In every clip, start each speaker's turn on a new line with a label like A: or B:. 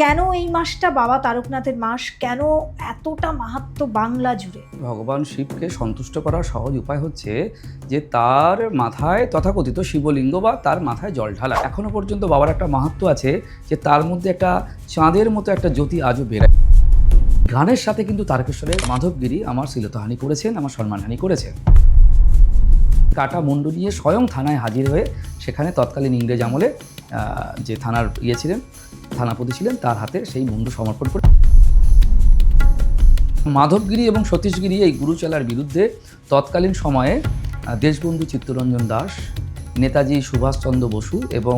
A: কেন এই মাসটা বাবা তারকনাথের মাস? কেন এতটা মাহাত্ম্য বাংলা জুড়ে?
B: ভগবান শিবকে সন্তুষ্ট করার সহজ উপায় হচ্ছে যে তার মাথায় তথাকথিত শিবলিঙ্গ বা তার মাথায় জল ঢালা। এখনো পর্যন্ত বাবার একটা মাহাত্ম্য আছে যে তার মধ্যে একটা চাঁদের মতো একটা জ্যোতি আজও বেড়ায়। গানের সাথে কিন্তু তারকেশ্বরের মাধবগিরি আমার শ্লীলতাহানি করেছেন, আমার সম্মানহানি করেছেন। কাটা মুন্ডু নিয়ে স্বয়ং থানায় হাজির হয়ে সেখানে তৎকালীন ইংরেজ আমলে যে থানার ছিলেন, থানাপতি ছিলেন, তার হাতে সেই মুন্ডু সমর্পণ করে মাধবগিরি এবং সতীশগিরি এই গুরুচেলার বিরুদ্ধে তৎকালীন সময়ে দেশবন্ধু চিত্তরঞ্জন দাস, নেতাজি সুভাষচন্দ্র বসু এবং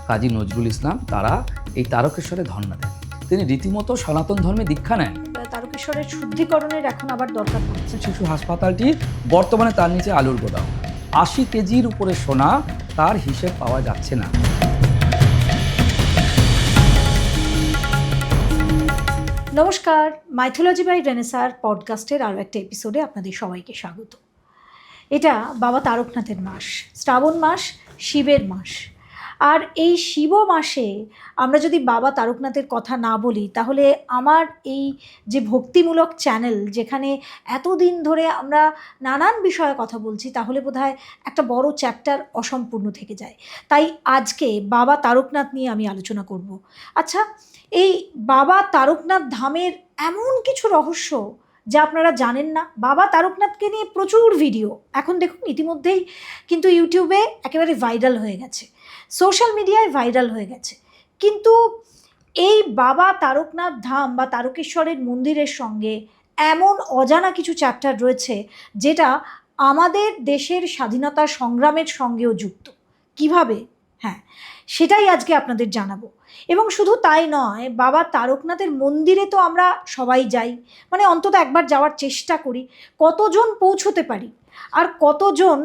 B: কাজী নজরুল ইসলাম তারা এই তারকেশ্বরে ধর্ণা দেন। তিনি রীতিমতো সনাতন ধর্মে দীক্ষা নেন।
A: তারকেশ্বরের শুদ্ধিকরণের এখন আবার দরকার পড়ছে।
B: শিশু হাসপাতালটি বর্তমানে তার নিচে আলুর গোদাম। 80 কেজির উপরে সোনা, তার হিসেব পাওয়া যাচ্ছে না।
A: নমস্কার, মাইথোলজি বাই রেনেসার পডকাস্টের আরও একটা এপিসোডে আপনাদের সবাইকে স্বাগত। এটা বাবা তারকনাথের মাস, শ্রাবণ মাস, শিবের মাস। আর এই শিব মাসে আমরা যদি বাবা তারকনাথের কথা না বলি, তাহলে আমার এই যে ভক্তিমূলক চ্যানেল, যেখানে এতদিন ধরে আমরা নানান বিষয়ে কথা বলছি, তাহলে বোধহয় একটা বড় চ্যাপ্টার অসম্পূর্ণ থেকে যায়। তাই আজকে বাবা তারকনাথ নিয়ে আমি আলোচনা করব। আচ্ছা, এই বাবা তারকনাথ ধামের এমন কিছু রহস্য যা আপনারা জানেন না। বাবা তারকনাথকে নিয়ে প্রচুর ভিডিও এখন দেখুন, ইতিমধ্যেই কিন্তু ইউটিউবে একেবারে ভাইরাল হয়ে গেছে, সোশ্যাল মিডিয়ায় ভাইরাল হয়ে গেছে। কিন্তু এই বাবা তারকনাথ ধাম বা তারকেশ্বরের মন্দিরের সঙ্গে এমন অজানা কিছু চ্যাপ্টার রয়েছে যেটা আমাদের দেশের স্বাধীনতা সংগ্রামের সঙ্গেও যুক্ত। কিভাবে? হ্যাঁ, সেটাই আজকে আপনাদের জানাবো। এবং শুধু তাই নয়, বাবা তারকনাথের মন্দিরে তো আমরা সবাই যাই, মানে অন্তত একবার যাওয়ার চেষ্টা করি। কতজন পৌঁছতে পারি আর কতজন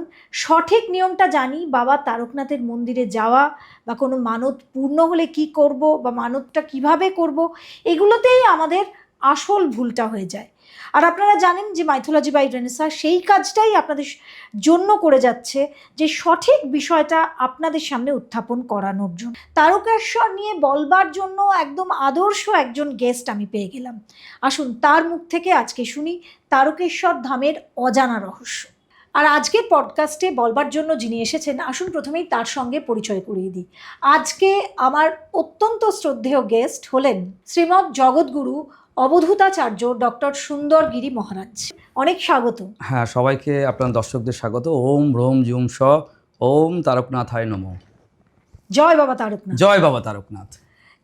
A: সঠিক নিয়মটা জানি বাবা তারকনাথের মন্দিরে যাওয়া বা কোনো মানত পূর্ণ হলে কি করব বা মানতটা কিভাবে করব, এগুলোতেই আমাদের আসল ভুলটা হয়ে যায়। আর আপনারা জানেন যে মাইথোলজি বাই রেনেসার সেই কাজটাই আপনাদের জন্য করে যাচ্ছে, যে সঠিক বিষয়টা আপনাদের সামনে উত্থাপন করানোর জন্য। তারকেশ্বর নিয়ে বলবার জন্য একদম আদর্শ একজন গেস্ট আমি পেয়ে গেলাম। আসুন তার মুখ থেকে আজকে শুনি তারকেশ্বর ধামের অজানা রহস্য। আর আজকের পডকাস্টে বলবার জন্য যিনি এসেছেন, আসুন প্রথমেই তার সঙ্গে পরিচয় করিয়ে দিই। আজকে আমার অত্যন্ত শ্রদ্ধেয় গেস্ট হলেন শ্রীমৎ জগৎগুরু অবধূতাচার্য ডক্টর সুন্দর গিরি মহারাজ। অনেক স্বাগত।
B: হ্যাঁ, সবাইকে আপনার দর্শকদের স্বাগত। ওম ভ্রোম জুম স ওম তারকনাথায় নমঃ।
A: জয় বাবা তারকনাথ।
B: জয় বাবা তারকনাথ।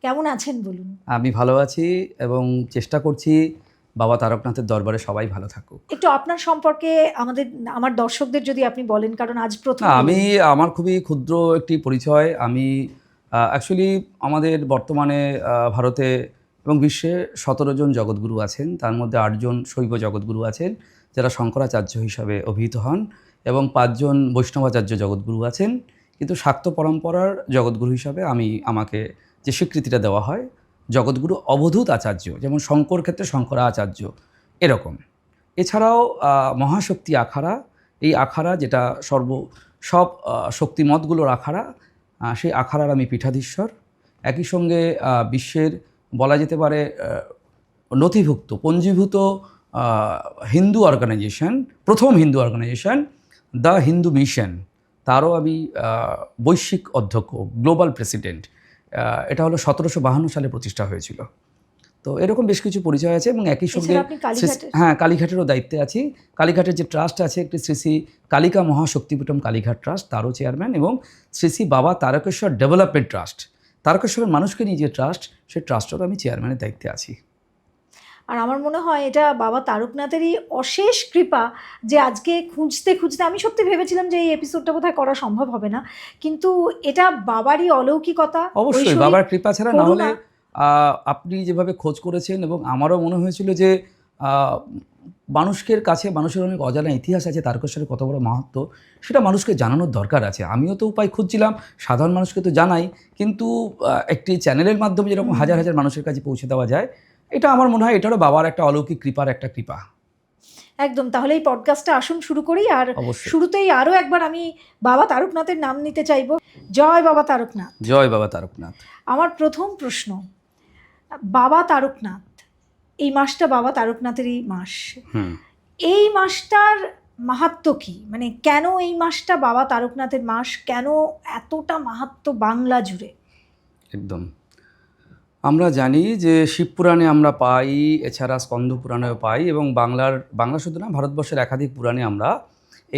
A: কেমন আছেন বলুন?
B: আমি ভালো আছি এবং চেষ্টা করছি বাবা তারকনাথের দরবারে সবাই ভালো থাকুক।
A: একটু আপনার সম্পর্কে আমার দর্শকদের যদি আপনি বলেন, কারণ আজ প্রথম।
B: আমার খুবই ক্ষুদ্র একটি পরিচয়। আমি অ্যাকচুয়ালি আমাদের বর্তমানে ভারতে এবং বিশ্বে 17 জন জগৎগুরু আছেন, তার মধ্যে 8 জন শৈব জগৎগুরু আছেন যারা শঙ্করাচার্য হিসাবে অভিহিত হন, এবং 5 জন বৈষ্ণবাচার্য জগৎগুরু আছেন। কিন্তু শাক্ত পরম্পরার জগৎগুরু হিসাবে আমাকে যে স্বীকৃতিটা দেওয়া হয়, জগৎগুরু অবধূত আচার্য, যেমন শঙ্কর ক্ষেত্রে শঙ্করাচার্য এরকম। এছাড়াও মহাশক্তি আখাড়া, এই আখাড়া যেটা সব শক্তিমতগুলোর আখাড়া, সেই আখাড়ার আমি পীঠাধীশ্বর। একই সঙ্গে বিশ্বের বলা যেতে পারে নথিভুক্ত পঞ্জীভূত হিন্দু অর্গানাইজেশন, প্রথম Hindu organisation the Hindu mission, তারও আমি বৈশ্বিক অধ্যক্ষ, গ্লোবাল প্রেসিডেন্ট। এটা হলো 1752 সালে প্রতিষ্ঠা হয়েছিল। তো এরকম বেশ কিছু পরিচয় আছে। এবং একই সঙ্গে হ্যাঁ, কালীঘাটেরও দায়িত্বে আছি। কালীঘাটের যে ট্রাস্ট আছে, একটি শ্রী শ্রী কালিকা মহাশক্তিপীঠম কালীঘাট ট্রাস্ট, তারও চেয়ারম্যান, এবং শ্রী শ্রী বাবা তারকেশ্বর ডেভেলপমেন্ট ট্রাস্ট, তারকেশ্বরের মানুষকে নিয়ে যে ট্রাস্ট, সেই ট্রাস্টেরও আমি চেয়ারম্যানের দায়িত্বে আছি।
A: আর আমার মনে হয় এটা বাবা তারকনাথেরই অশেষ কৃপা যে আজকে খুঁজতে খুঁজতে আমি সত্যি ভেবেছিলাম যে এই এপিসোডটা বোধহয় করা সম্ভব হবে না, কিন্তু এটা বাবারই অলৌকিকতা।
B: অবশ্যই বাবার কৃপা ছাড়া না হলে আপনি যেভাবে খোঁজ করেছেন, এবং আমারও মনে হয়েছিল যে মানুষের কাছে, মানুষের অনেক অজানা ইতিহাস আছে, তারকেশ্বরের কত বড় মাহাত্ম্য, সেটা মানুষকে জানানোর দরকার আছে। আমিও তো উপায় খুঁজছিলাম, সাধারণ মানুষকে তো জানাই, কিন্তু একটি চ্যানেলের মাধ্যমে যেরকম হাজার হাজার মানুষের কাছে পৌঁছে দেওয়া যায়, এটা আমার মনে হয় এটারও বাবার একটা অলৌকিক কৃপার একটা কৃপা।
A: একদম। তাহলে এই পডকাস্টটা আসুন শুরু করি। আর শুরুতেই আরও একবার আমি বাবা তারকনাথের নাম নিতে চাইব। জয় বাবা তারকনাথ।
B: জয় বাবা তারকনাথ।
A: আমার প্রথম প্রশ্ন, বাবা তারকনাথ, এই মাসটা বাবা তারকনাথেরই মাস।
B: হুম
A: এই মাসটার মাহাত্ম্য কি, মানে কেন এই মাসটা বাবা তারকনাথের মাস, কেন এতটা মাহাত্ম্য বাংলা জুড়ে?
B: একদম। আমরা জানি যে শিবপুরাণে আমরা পাই, এছাড়া স্কন্দ পুরাণেও পাই, এবং বাংলা শুধু না, ভারতবর্ষের একাধিক পুরাণে আমরা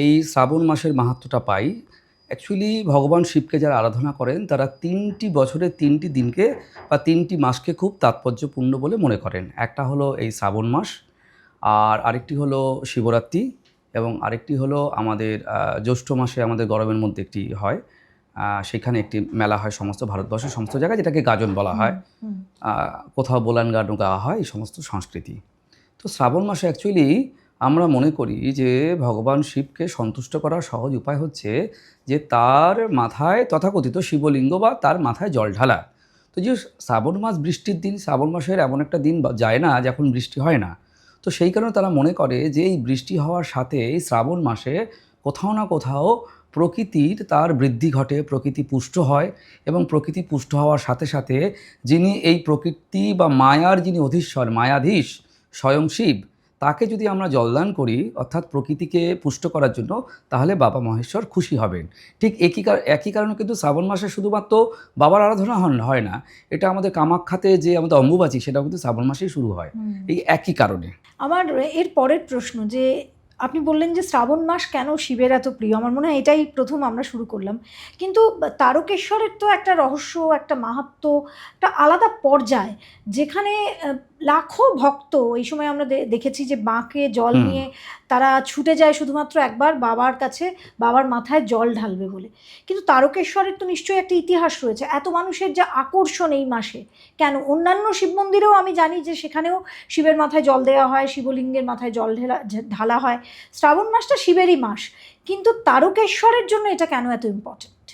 B: এই শ্রাবণ মাসের মাহাত্ম্যটা পাই। অ্যাকচুয়ালি ভগবান শিবকে যারা আরাধনা করেন তারা 3টি বছরের 3টি দিনকে বা 3টি মাসকে খুব তাৎপর্যপূর্ণ বলে মনে করেন। একটা হলো এই শ্রাবণ মাস, আর আরেকটি হলো শিবরাত্রি, এবং আরেকটি হলো আমাদের জ্যৈষ্ঠ মাসে আমাদের গরমের মধ্যে একটি হয়, সেখানে একটি মেলা হয় সমস্ত ভারতবর্ষের সমস্ত জায়গায়, যেটাকে গাজন বলা হয়।
A: হুম,
B: কোথাও বোলান গানও গাওয়া হয়, এই সমস্ত সংস্কৃতি। তো শ্রাবণ মাসে অ্যাকচুয়ালি আমরা মনে করি যে ভগবান শিবকে সন্তুষ্ট করার সহজ উপায় হচ্ছে যে তার মাথায় তথাকথিত শিবলিঙ্গ বা তার মাথায় জল ঢালা। তো যে শ্রাবণ মাস বৃষ্টির দিন, শ্রাবণ মাসের এমন একটা দিন যায় না যখন বৃষ্টি হয় না। তো সেই কারণে তারা মনে করে যে এই বৃষ্টি হওয়ার সাথে এই শ্রাবণ মাসে কোথাও না কোথাও প্রকৃতির তার বৃদ্ধি ঘটে, প্রকৃতি পুষ্ট হয়, এবং প্রকৃতি পুষ্ট হওয়ার সাথে সাথে যিনি এই প্রকৃতি বা মায়ার যিনি অধীশ্বর, মায়াধীশ স্বয়ং শিব, তাকে যদি আমরা জলদান করি, অর্থাৎ প্রকৃতিকে পুষ্ট করার জন্য, তাহলে বাবা মহেশ্বর খুশি হবেন। ঠিক একই কারণে কিন্তু শ্রাবণ মাসে শুধুমাত্র বাবার আরাধনা হয় না, এটা আমাদের কামাখ্যাতে যে আমাদের অম্বুবাচী, সেটাও কিন্তু শ্রাবণ মাসেই শুরু হয়, এই একই কারণে।
A: আমার এর পরের প্রশ্ন যে আপনি বললেন যে শ্রাবণ মাস কেন শিবের এত প্রিয়, আমার মনে হয় এটাই প্রথম আমরা শুরু করলাম। কিন্তু তারকেশ্বরের তো একটা রহস্য, একটা মাহাত্ম্য, একটা আলাদা পর্যায়, যেখানে লাখো ভক্ত এই সময় আমরা দেখেছি যে বাঁকে জল নিয়ে তারা ছুটে যায় শুধুমাত্র একবার বাবার কাছে, বাবার মাথায় জল ঢালবে বলে। কিন্তু তারকেশ্বরের তো নিশ্চয়ই একটা ইতিহাস রয়েছে, এত মানুষের যে আকর্ষণ এই মাসে কেন? অন্যান্য শিব মন্দিরেও আমি জানি যে সেখানেও শিবের মাথায় জল দেওয়া হয়, শিবলিঙ্গের মাথায় জল ঢালা হয়, শ্রাবণ মাসটা শিবেরই মাস, কিন্তু তারকেশ্বরের জন্য এটা কেন এত ইম্পর্টেন্ট?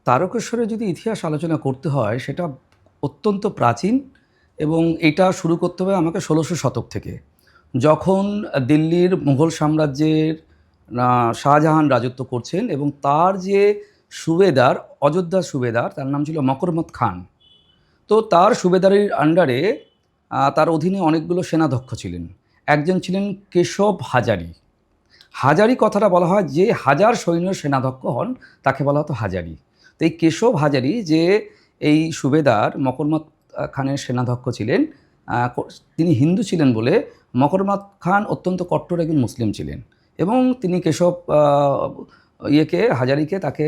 B: তারকেশ্বরের যদি ইতিহাস আলোচনা করতে হয়, সেটা অত্যন্ত প্রাচীন, এবং এটা শুরু করতে হবে আমাকে 1600 শতক থেকে, যখন দিল্লির মুঘল সাম্রাজ্যের শাহজাহান রাজত্ব করছেন, এবং তার যে সুবেদার, অযোধ্যার সুবেদার, তার নাম ছিল মকরমত খান। তো তার সুবেদারের আন্ডারে তার অধীনে অনেকগুলো সেনাধ্যক্ষ ছিলেন। একজন ছিলেন কেশব হাজারি। হাজারি কথাটা বলা হয়, যে হাজার সৈন্যের সেনাধ্যক্ষ হন তাকে বলা হতো হাজারি। তো এই কেশব হাজারি যে এই সুবেদার মকরমত খানের সেনাধ্যক্ষ ছিলেন, তিনি হিন্দু ছিলেন বলে মকরমত খান অত্যন্ত কট্টর একজন মুসলিম ছিলেন, এবং তিনি কেশব হাজারিকে তাকে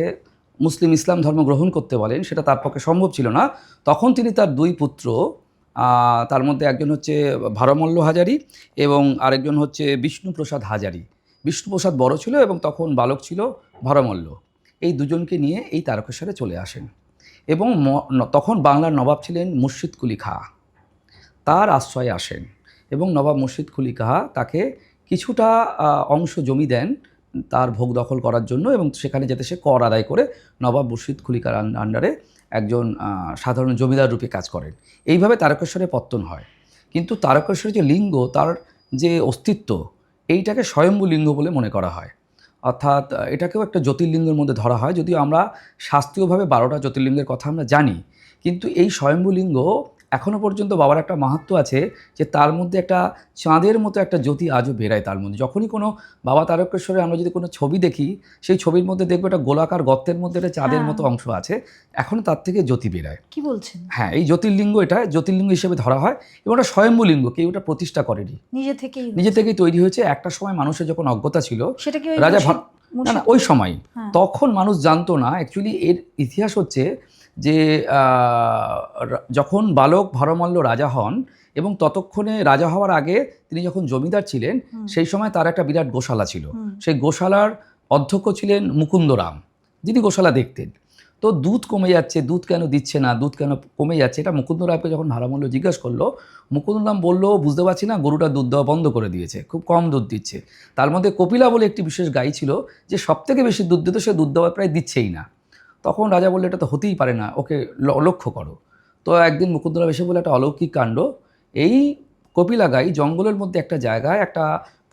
B: ইসলাম ধর্ম গ্রহণ করতে বলেন। সেটা তার পক্ষে সম্ভব ছিল না। তখন তিনি তার 2 পুত্র, তার মধ্যে একজন হচ্ছে ভারমল্ল হাজারি এবং আরেকজন হচ্ছে বিষ্ণুপ্রসাদ হাজারি। বিষ্ণুপ্রসাদ বড় ছিল এবং তখন বালক ছিল ভারমল্ল। এই দুজনকে নিয়ে এই তারকেশ্বরে চলে আসেন, এবং তখন বাংলার নবাব ছিলেন মুর্শিদ কুলি খাঁ, তার আশ্রয়ে আসেন, এবং নবাব মুর্শিদ কুলি খাঁ তাকে কিছুটা অংশ জমি দেন তার ভোগ দখল করার জন্য, এবং সেখানে যাতে সে কর আদায় করে নবাব মুর্শিদ কুলি খাঁর আন্ডারে একজন সাধারণ জমিদার রূপে কাজ করেন। এইভাবে তারকেশ্বরে পত্তন হয়। কিন্তু তারকেশ্বরের যে লিঙ্গ, তার যে অস্তিত্ব, এইটাকে স্বয়ম্ভু লিঙ্গ বলে মনে করা হয়। অর্থাৎ এটাকেও একটা জ্যোতির্লিঙ্গের মধ্যে ধরা হয়, যদিও আমরা শাস্ত্রীয়ভাবে 12টা জ্যোতির্লিঙ্গের কথা আমরা জানি, কিন্তু এই স্বয়ম্ভু লিঙ্গ এখনও পর্যন্ত বাবার একটা মাহাত্ম্য আছে, যে তার মধ্যে একটা চাঁদের মতো একটা জ্যোতি আজও বেরায় তার মধ্যে। যখনই কোনো বাবা তারকেশ্বরে আমরা যদি কোনো ছবি দেখি, সেই ছবির মধ্যে দেখবো একটা গোলাকার গর্তের মধ্যে একটা চাঁদের মতো অংশ আছে, এখনও তার থেকে জ্যোতি বেরায়।
A: কি বলছেন?
B: হ্যাঁ, এই জ্যোতির্লিঙ্গ, এটা জ্যোতির্লিঙ্গ হিসেবে ধরা হয়, এবং এটা স্বয়ম্ভু লিঙ্গ, কেউ এটা প্রতিষ্ঠা করেনি, নিজে থেকেই তৈরি হয়েছে। একটা সময় মানুষের যখন অজ্ঞতা ছিল,
A: সেটা কি
B: রাজা না, ওই সময় তখন মানুষ জানতো না। অ্যাকচুয়ালি এর ইতিহাস হচ্ছে যে যখন বালক ভারমল্ল রাজা হন, এবং ততক্ষণে রাজা হওয়ার আগে তিনি যখন জমিদার ছিলেন, সেই সময় তার একটা বিরাট গোশালা ছিল। সেই গোশালার অধ্যক্ষ ছিলেন মুকুন্দরাম, যিনি গোশালা দেখতেন। তো দুধ কমে যাচ্ছে, দুধ কেন দিচ্ছে না, দুধ কেন কমে যাচ্ছে, এটা মুকুন্দরামকে যখন ভারমল্ল জিজ্ঞাসা করলো, মুকুন্দরাম বললো, বুঝতে পারছি না, গরুটা দুধ দেওয়া বন্ধ করে দিয়েছে, খুব কম দুধ দিচ্ছে। তার মধ্যে কপিলা বলে একটি বিশেষ গাই ছিল, যে সবথেকে বেশি দুধ দিত, সে দুধ দেওয়া প্রায় দিচ্ছেই না। তখন রাজা বললো, এটা তো হতেই পারে না, ওকে লক্ষ্য করো। তো একদিন মুকুন্দরাম এসে বলে, একটা অলৌকিক কাণ্ড, এই কপিলা গাই জঙ্গলের মধ্যে একটা জায়গায় একটা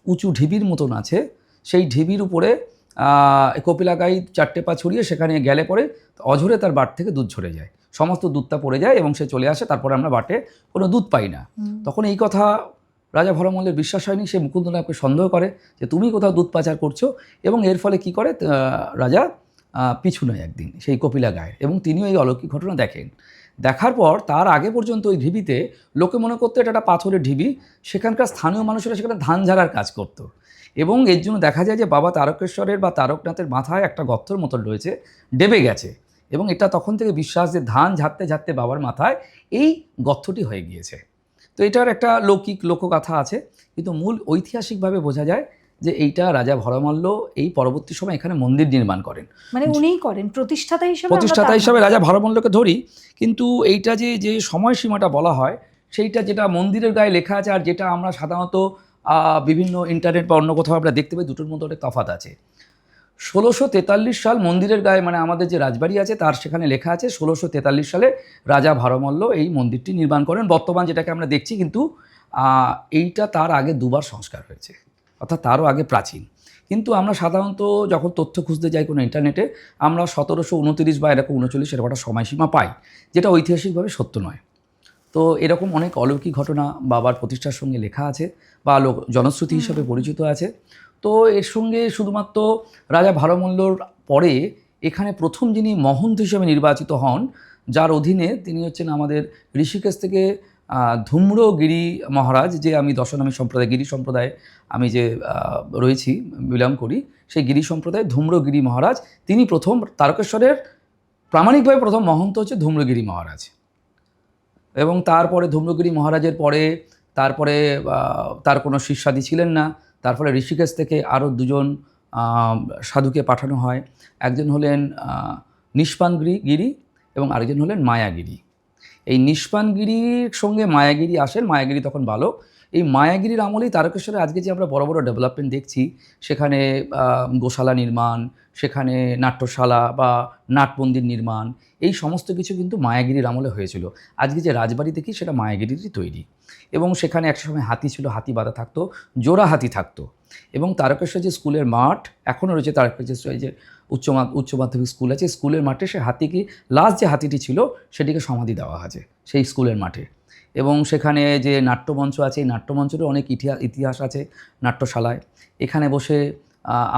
B: উঁচু ঢিবির মতন আছে, সেই ঢিবির উপরে কপিলা গাই 4টে পা ছড়িয়ে সেখানে গেলে পরে অঝরে তার বাট থেকে দুধ ঝরে যায়। সমস্ত দুধটা পড়ে যায় এবং সে চলে আসে, তারপরে আমরা বাটে কোনো দুধ পাই না। তখন এই কথা রাজা ভরমল্লের বিশ্বাস হয়নি, সে মুকুন্দনাথকে সন্দেহ করে যে তুমি কোথাও দুধ পাচার করছো, এবং এর ফলে কি করে রাজা পিছু নেয় একদিন সেই কপিলা গায়ের, এবং তিনিও এই অলৌকিক ঘটনা দেখেন। দেখার পর তার আগে পর্যন্ত ওই ঢিবিতে লোকে মনে করতো এটা একটা পাথরের ঢিবি, সেখানকার স্থানীয় মানুষেরা সেখানে ধান ঝাড়ার কাজ করতো, এবং এর জন্য দেখা যায় যে বাবা তারকেশ্বরের বা তারকনাথের মাথায় একটা গর্তর মতন রয়েছে, ডেবে গেছে, এবং এটা তখন থেকে বিশ্বাস যে ধান ঝাড়তে ঝাড়তে বাবার মাথায় এই গর্তটি হয়ে গিয়েছে। তো এটার একটা লোকগাথা আছে, কিন্তু মূল ঐতিহাসিকভাবে বোঝা যায় যে এইটা রাজা ভরমল্ল এই পরবর্তী সময় এখানে মন্দির নির্মাণ করেন,
A: মানে উনিই করেন প্রতিষ্ঠাতা
B: হিসাবে রাজা ভরমল্লকে ধরি। কিন্তু এইটা যে সময়সীমাটা বলা হয় সেইটা যেটা মন্দিরের গায়ে লেখা আছে আর যেটা আমরা সাধারণত বিভিন্ন ইন্টারনেট বা অন্য কোথাও আমরা দেখতে পাই, দুটোর মধ্যে অনেক তফাৎ আছে। 1643 সাল মন্দিরের গায়ে, মানে আমাদের যে রাজবাড়ি আছে তার সেখানে লেখা আছে 1643 সালে রাজা ভরমল্ল এই মন্দিরটি নির্মাণ করেন, বর্তমান যেটাকে আমরা দেখছি। কিন্তু এইটা তার আগে দুবার সংস্কার হয়েছে, অর্থাৎ তারও আগে প্রাচীন। কিন্তু আমরা সাধারণত যখন তথ্য খুঁজতে যাই কোনো ইন্টারনেটে, আমরা 1729 বা এরকম 39 এরকম একটা সময়সীমা পাই, যেটা ঐতিহাসিকভাবে সত্য নয়। তো এরকম অনেক অলৌকিক ঘটনা বাবার প্রতিষ্ঠার সঙ্গে লেখা আছে বা জনশ্রুতি হিসাবে পরিচিত আছে। তো এর সঙ্গে শুধুমাত্র রাজা ভরমল্লর পরে এখানে প্রথম যিনি মহন্ত হিসেবে নির্বাচিত হন, যার অধীনে তিনি হচ্ছেন আমাদের ঋষিকেশ থেকে ধূম্রগিরি মহারাজ, যে আমি দশনামী সম্প্রদায় গিরি সম্প্রদায়ে আমি যে রয়েছি, বিলং করি, সেই গিরি সম্প্রদায় ধূম্রগিরি মহারাজ, তিনি প্রথম তারকেশ্বরের প্রামাণিকভাবে প্রথম মহন্ত হচ্ছে ধূম্রগিরি মহারাজ। এবং তারপরে ধূম্রগিরি মহারাজের পরে তারপরে তার কোনো শিষ্যাদি ছিলেন না, তার ফলে ঋষিকেশ থেকে আরও দুজন সাধুকে পাঠানো হয়। একজন হলেন নিষ্পানগিরি এবং আরেকজন হলেন মায়াগিরি। এই নিষ্পানগিরির সঙ্গে মায়াগিরি আসেন, মায়াগিরি তখন বালক। এই মায়াগিরির আমলেই তারকেশ্বরে আজকে যে আমরা বড় বড় ডেভেলপমেন্ট দেখছি, সেখানে গোশালা নির্মাণ, সেখানে নাট্যশালা বা নাটমন্দির নির্মাণ, এই সমস্ত কিছু কিন্তু মায়াগিরির আমলে হয়েছিল। আজকে যে রাজবাড়ি দেখি সেটা মায়াগিরিরই তৈরি, এবং সেখানে একটা সময় হাতি ছিল, হাতি বাঁধা থাকতো, জোড়া হাতি থাকতো। এবং তারকেশ্বর যে স্কুলের মাঠ এখনও রয়েছে, তারকেশ্বর যে উচ্চ মাধ্যমিক স্কুল আছে, স্কুলের মাঠে সে হাতিকে, লাস্ট যে হাতিটি ছিল সেটিকে সমাধি দেওয়া আছে সেই স্কুলের মাঠে। এবং সেখানে যে নাট্যমঞ্চ আছে, এই নাট্যমঞ্চেরও অনেক ইতিহাস আছে নাট্যশালায়। এখানে বসে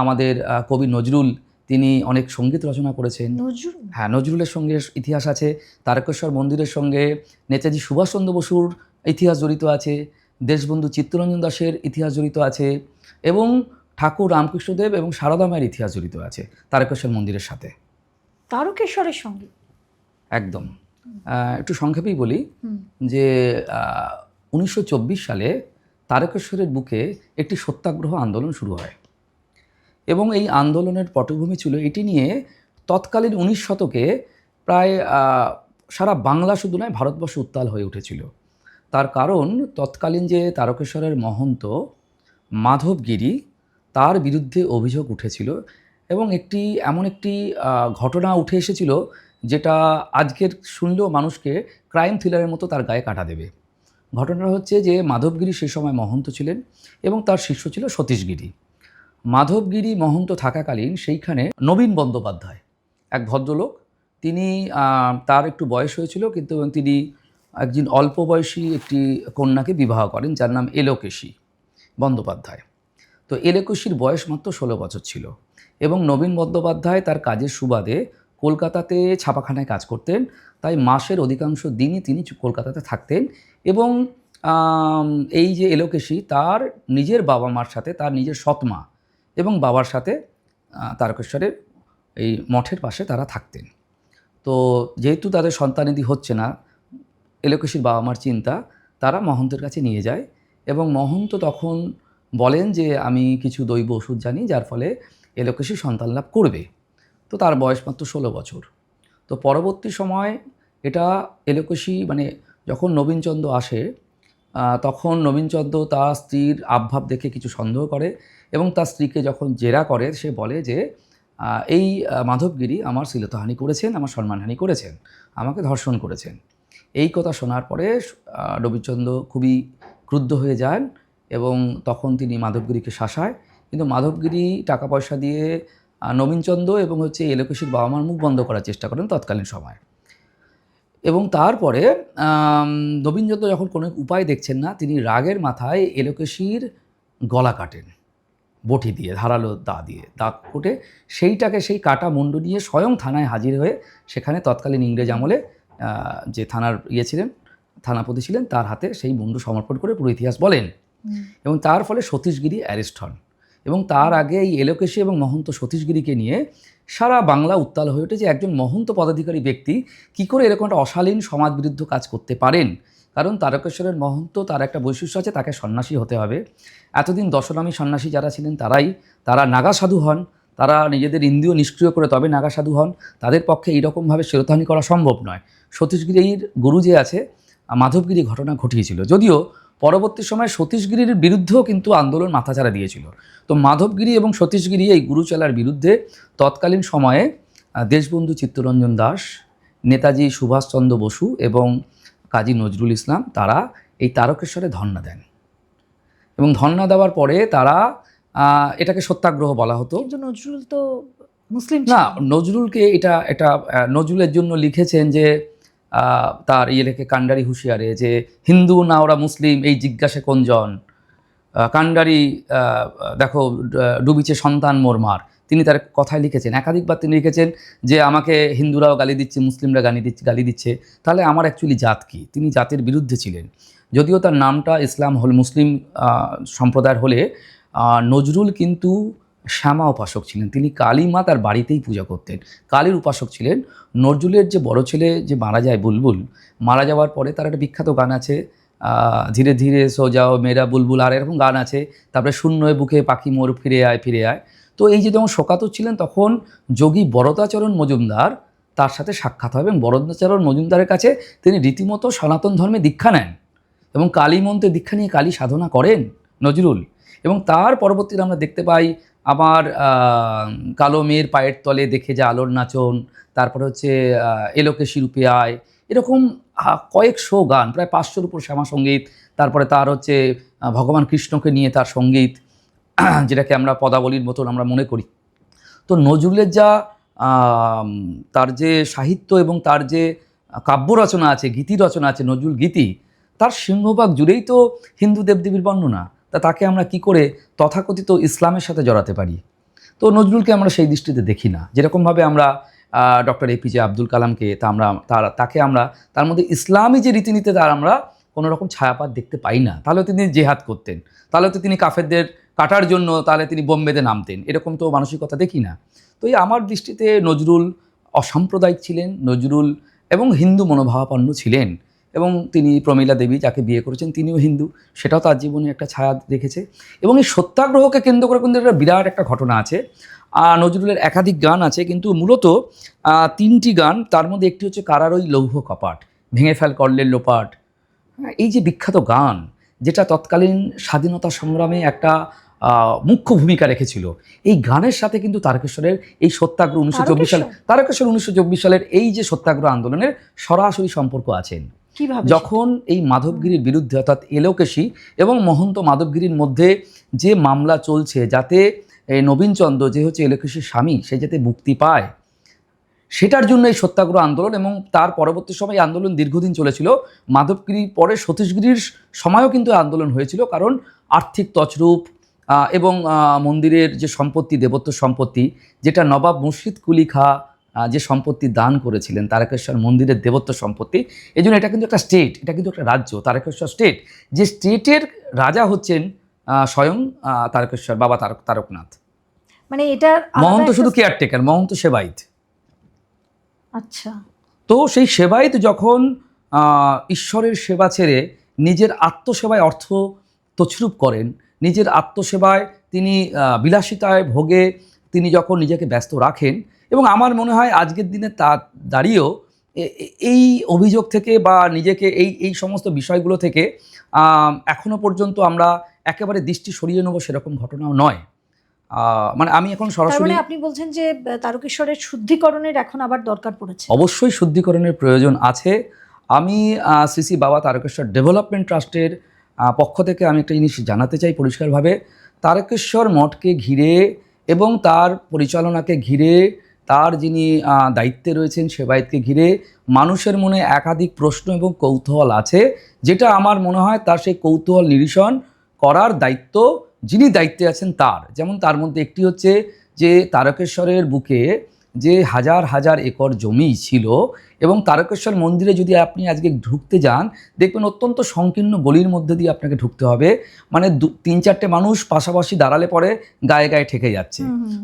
B: আমাদের কবি নজরুল, তিনি অনেক সঙ্গীত রচনা করেছেন। হ্যাঁ, নজরুলের সঙ্গে ইতিহাস আছে। তারকেশ্বর মন্দিরের সঙ্গে নেতাজি সুভাষচন্দ্র বসুর ইতিহাস জড়িত আছে, দেশবন্ধু চিত্তরঞ্জন দাসের ইতিহাস জড়িত আছে, এবং ঠাকুর রামকৃষ্ণদেব এবং সারদা মায়ের ইতিহাস জড়িত আছে তারকেশ্বর মন্দিরের সাথে।
A: তারকেশ্বরের সঙ্গে
B: একদম। একটু সংক্ষেপেই বলি যে 1924 সালে তারকেশ্বরের বুকে একটি সত্যাগ্রহ আন্দোলন শুরু হয়, এবং এই আন্দোলনের পটভূমি ছিল, এটি নিয়ে তৎকালীন 19 শতকে প্রায় সারা বাংলা শুধু নয় ভারতবর্ষ উত্তাল হয়ে উঠেছিল। তার কারণ তৎকালীন যে তারকেশ্বরের মহন্ত মাধবগিরি, তার বিরুদ্ধে অভিযোগ উঠেছিল, এবং এমন একটি ঘটনা উঠে এসেছিল যেটা আজকের শুনলেও মানুষকে ক্রাইম থ্রিলারের মতো তার গায়ে কাটা দেবে। ঘটনাটা হচ্ছে যে মাধবগিরি সে সময় মহন্ত ছিলেন এবং তার শিষ্য ছিল সতীশগিরি। মাধবগিরি মহন্ত থাকাকালীন সেইখানে নবীন বন্দ্যোপাধ্যায়, এক ভদ্রলোক, তিনি তার একটু বয়স হয়েছিল, কিন্তু তিনি একজন অল্প বয়সী একটি কন্যাকে বিবাহ করেন যার নাম এলোকেশী বন্দ্যোপাধ্যায়। তো এলোকেশীর বয়স মাত্র 16 বছর ছিল, এবং নবীন বন্দ্যোপাধ্যায় তার কাজের সুবাদে কলকাতাতে ছাপাখানায় কাজ করতেন, তাই মাসের অধিকাংশ দিনই তিনি কলকাতাতে থাকতেন। এবং এই যে এলোকেশী, তার নিজের বাবা মার সাথে, তার নিজের সৎমা এবং বাবার সাথে তারকেশ্বরের এই মঠের পাশে তারা থাকতেন। তো যেহেতু তাদের সন্তানেদি হচ্ছে না, এলোকেশীর বাবা মার চিন্তা, তারা মহন্তের কাছে নিয়ে যায়, এবং মহন্ত তখন বলেন যে আমি কিছু দৈব ওষুধ জানি যার ফলে এলোকেশী সন্তান লাভ করবে। তো তার বয়স মাত্র 16 বছর। তো পরবর্তী সময় এটা এলোকেশী, মানে যখন নবীনচন্দ্র আসে, তখন নবীনচন্দ্র তার স্ত্রীর আবভাব দেখে কিছু সন্দেহ করে, এবং তার স্ত্রীকে যখন জেরা করে, সে বলে যে এই মাধবগিরি আমার শ্লীলতাহানি করেছেন, আমার সম্মানহানি করেছেন, আমাকে ধর্ষণ করেছেন। এই কথা শোনার পরে নবীনচন্দ্র খুবই ক্রুদ্ধ হয়ে যান, এবং তখন তিনি মাধবগিরিকে শাসায়। কিন্তু মাধবগিরি টাকা পয়সা দিয়ে নবীনচন্দ্র এবং এলোকেশীর বাবা মার মুখ বন্ধ করার চেষ্টা করেন তৎকালীন সময়। এবং তারপরে নবীনচন্দ্র যখন কোনো উপায় দেখছেন না, তিনি রাগের মাথায় এলোকেশীর গলা কাটেন বটি দিয়ে, ধারালো দা দিয়ে দাঁত ফুটে সেইটাকে, সেই কাটা মুন্ডু নিয়ে স্বয়ং থানায় হাজির হয়ে সেখানে তৎকালীন ইংরেজ আমলে যে থানার ছিলেন, থানাপতি ছিলেন, তার হাতে সেই মুন্ডু সমর্পণ করে পুরো ইতিহাস বলেন। এবং তার ফলে সতীশগিরি অ্যারেস্ট হন। এবং তার আগে এই এলোকেশী এবং মহন্ত সতীশগিরিকে নিয়ে সারা বাংলা উত্তাল হয়ে ওঠে যে একজন মহন্ত পদাধিকারী ব্যক্তি কী করে এরকম একটা অশালীন সমাজবিরুদ্ধ কাজ করতে পারেন। কারণ তারকেশ্বরের মহন্ত, তার একটা বৈশিষ্ট্য আছে, তাকে সন্ন্যাসী হতে হবে। এতদিন দশনামী সন্ন্যাসী যারা ছিলেন তারা নাগা সাধু হন, তারা নিজেদের ইন্দ্রিয় নিষ্ক্রিয় করে তবে নাগা সাধু হন। তাদের পক্ষে এইরকমভাবে শিরোধানী করা সম্ভব নয়। সতীশগিরির গুরু যে আছে মাধবগিরি ঘটনা ঘটিয়েছিল, যদিও পরবর্তী সময়ে সতীশগিরির বিরুদ্ধেও কিন্তু আন্দোলন মাথাচাড়া দিয়েছিল। তো মাধবগিরি এবং সতীশগিরি এই গুরুচেলার বিরুদ্ধে তৎকালীন সময়ে দেশবন্ধু চিত্তরঞ্জন দাস, নেতাজি সুভাষচন্দ্র বসু এবং কাজী নজরুল ইসলাম তারা এই তারকেশ্বরে ধর্ণা দেন। এবং ধর্ণা দেওয়ার পরে তারা এটাকে সত্যাগ্রহ বলা হতো।
A: কিন্তু নজরুল তো মুসলিম
B: না, নজরুলকে এটা নজরুলের জন্য লিখেছেন যে তার লেখে কান্ডারি হুঁশিয়ারে যে হিন্দু না ওরা মুসলিম, এই জিজ্ঞাসে কোনজন, কান্ডারি দেখো ডুবিছে সন্তান মোরমার। তিনি তার কথায় লিখেছেন, একাধিকবার তিনি লিখেছেন যে আমাকে হিন্দুরাও গালি দিচ্ছে, মুসলিমরা গালি দিচ্ছে, তাহলে আমার অ্যাকচুয়ালি জাত কী? তিনি জাতের বিরুদ্ধে ছিলেন। যদিও তার নামটা ইসলাম মুসলিম সম্প্রদায়ের হলে নজরুল কিন্তু শ্যামা উপাসক ছিলেন। তিনি কালী মা তার বাড়িতেই পূজা করতেন, কালীর উপাসক ছিলেন। নজরুলের যে বড় ছেলে যে মারা যায়, বুলবুল, মারা যাওয়ার পরে তার একটা বিখ্যাত গান আছে, ধীরে ধীরে সো যাও মেরা বুলবুল, আর এরকম গান আছে। তারপরে শূন্য বুকে পাখি মোর ফিরে আয় ফিরে আয়। তো এই যে যখন শোকাতুর ছিলেন তখন যোগী বরদাচরণ মজুমদার তার সাথে সাক্ষাৎ হয় এবং বরদাচরণ মজুমদারের কাছে তিনি রীতিমতো সনাতন ধর্মে দীক্ষা নেন এবং কালী মন্ত্রে দীক্ষা নিয়ে কালী সাধনা করেন নজরুল। এবং তার পরবর্তীতে আমরা দেখতে পাই আমার কালো মেয়ের পায়ের তলে দেখে যা আলোর নাচন, তারপরে হচ্ছে এলোকেশী রূপে আয়, এরকম কয়েকশো গান, প্রায় 500-র উপর শ্যামা সঙ্গীত। তারপরে তার হচ্ছে ভগবান কৃষ্ণকে নিয়ে তার সঙ্গীত, যেটাকে আমরা পদাবলীর মতন আমরা মনে করি। তো নজরুলের যা তার যে সাহিত্য এবং তার যে কাব্য রচনা আছে, গীতি রচনা আছে, নজরুল গীতি, তার সিংহভাগ জুড়েই তো হিন্দু দেবদেবীর বর্ণনা। তাকে আমরা কি করে তথাকথিত ইসলামের সাথে জড়াতে পারি? তো নজরুলকে আমরা সেই দৃষ্টিতে দেখি না। যেরকমভাবে আমরা ডক্টর এপিজে আব্দুল কালামকে তাকে আমরা তার মধ্যে ইসলামী যে রীতিনীতি তার আমরা কোনো রকম ছায়াপাত দেখতে পাই না। তাহলে তিনি জেহাদ করতেন, তাহলে তো তিনি কাফেরদের কাটার জন্য তাহলে তিনি বোম্বেতে নামতেন, এরকম তো মানসিকতা দেখি না। তো এই আমার দৃষ্টিতে নজরুল অসাম্প্রদায়িক ছিলেন, নজরুল এবং হিন্দু মনোভাবাপন্ন ছিলেন। এবং তিনি প্রমীলা দেবী যাকে বিয়ে করেছেন তিনিও হিন্দু, সেটাও তার জীবনে একটা ছায়া রেখেছে। এবং এই সত্যাগ্রহকে কেন্দ্র করে কিন্তু একটা বিরাট একটা ঘটনা আছে। নজরুলের একাধিক গান আছে, কিন্তু মূলত 3টি গান, তার মধ্যে একটি হচ্ছে কারার ওই লৌহ কপাট, ভেঙে ফেল করলের লোপাট। এই যে বিখ্যাত গান, যেটা তৎকালীন স্বাধীনতা সংগ্রামে একটা মুখ্য ভূমিকা রেখেছিল, এই গানের সাথে কিন্তু তারকেশ্বরের এই সত্যাগ্রহ 1924 সালে, তারকেশ্বর 1924 সালের এই যে সত্যাগ্রহ আন্দোলনের সরাসরি সম্পর্ক আছেন। যখন এই মাধবগিরির বিরুদ্ধে অর্থাৎ এলোকেশী এবং মহন্ত মাধবগিরির মধ্যে যে মামলা চলছে, যাতে নবীনচন্দ্র যে হচ্ছে এলোকেশীর স্বামী, সে যাতে মুক্তি পায়, সেটার জন্য এই সত্যাগ্রহ আন্দোলন। এবং তার পরবর্তী সময় আন্দোলন দীর্ঘদিন চলেছিল। মাধবগিরির পরে সতীশগিরির সময়ও কিন্তু আন্দোলন হয়েছিল, কারণ আর্থিক তছরূপ এবং মন্দিরের যে সম্পত্তি, দেবত্ব সম্পত্তি, যেটা নবাব মুর্শিদ কুলি খাঁ যে সম্পত্তি দান করেছিলেন, তারকেশ্বর মন্দিরের দেবত্ব সম্পত্তি, এই জন্য এটা কিন্তু একটা স্টেট, এটা কিন্তু একটা রাজ্য, তারকেশ্বর স্টেট। যে স্টেটের রাজা হচ্ছেন স্বয়ং তারকেশ্বর বাবা তারকনাথ।
A: মানে এটা
B: মহন্ত শুধু কেয়ারটেকার, মহন্ত সেবায়িত।
A: আচ্ছা।
B: তো সেই সেবায়িত যখন ঈশ্বরের সেবা ছেড়ে নিজের আত্মসেবায় অর্থ তছরূপ করেন, নিজের আত্মসেবায় তিনি বিলাসিতায় ভোগে তিনি যখন নিজেকে ব্যস্ত রাখেন, এবং আমার মনে হয় আজকের দিনে তা দাঁড়িয়েও এই অভিযোগ থেকে বা নিজেকে এই সমস্ত বিষয়গুলো থেকে এখনো পর্যন্ত আমরা একেবারে দৃষ্টি সরিয়ে নেব সেরকম ঘটনাও নয়। মানে আমি এখন সরাসরি,
A: আপনি বলছেন যে তারকেশ্বরের শুদ্ধিকরণের এখন আবার দরকার পড়েছে?
B: অবশ্যই শুদ্ধিকরণের প্রয়োজন আছে। আমি শ্রী বাবা তারকেশ্বর ডেভেলপমেন্ট ট্রাস্টের পক্ষ থেকে আমি একটা জিনিস জানাতে চাই পরিষ্কারভাবে। তারকেশ্বর মঠকে ঘিরে এবং তার পরিচালনাকে ঘিরে তার যিনি দায়িত্বে রয়েছেন সেবায়েতকে ঘিরে মানুষের মনে একাধিক প্রশ্ন এবং কৌতূহল আছে, যেটা আমার মনে হয় তার সেই কৌতূহল নিরসন করার দায়িত্ব যিনি দায়িত্বে আছেন তার। যেমন তার মধ্যে একটি হচ্ছে যে তারকেশ্বরের বুকে যে হাজার হাজার একর জমি ছিল, এবং তারকেশ্বর মন্দিরে যদি আপনি আজকে ঢুকতে যান দেখবেন অত্যন্ত সংকীর্ণ গলির মধ্যে দিয়ে আপনাকে ঢুকতে হবে, মানে 3-4টে মানুষ পাশাপাশি দাঁড়ালে পরে গায়ে গায়ে ঠেকে যাচ্ছে।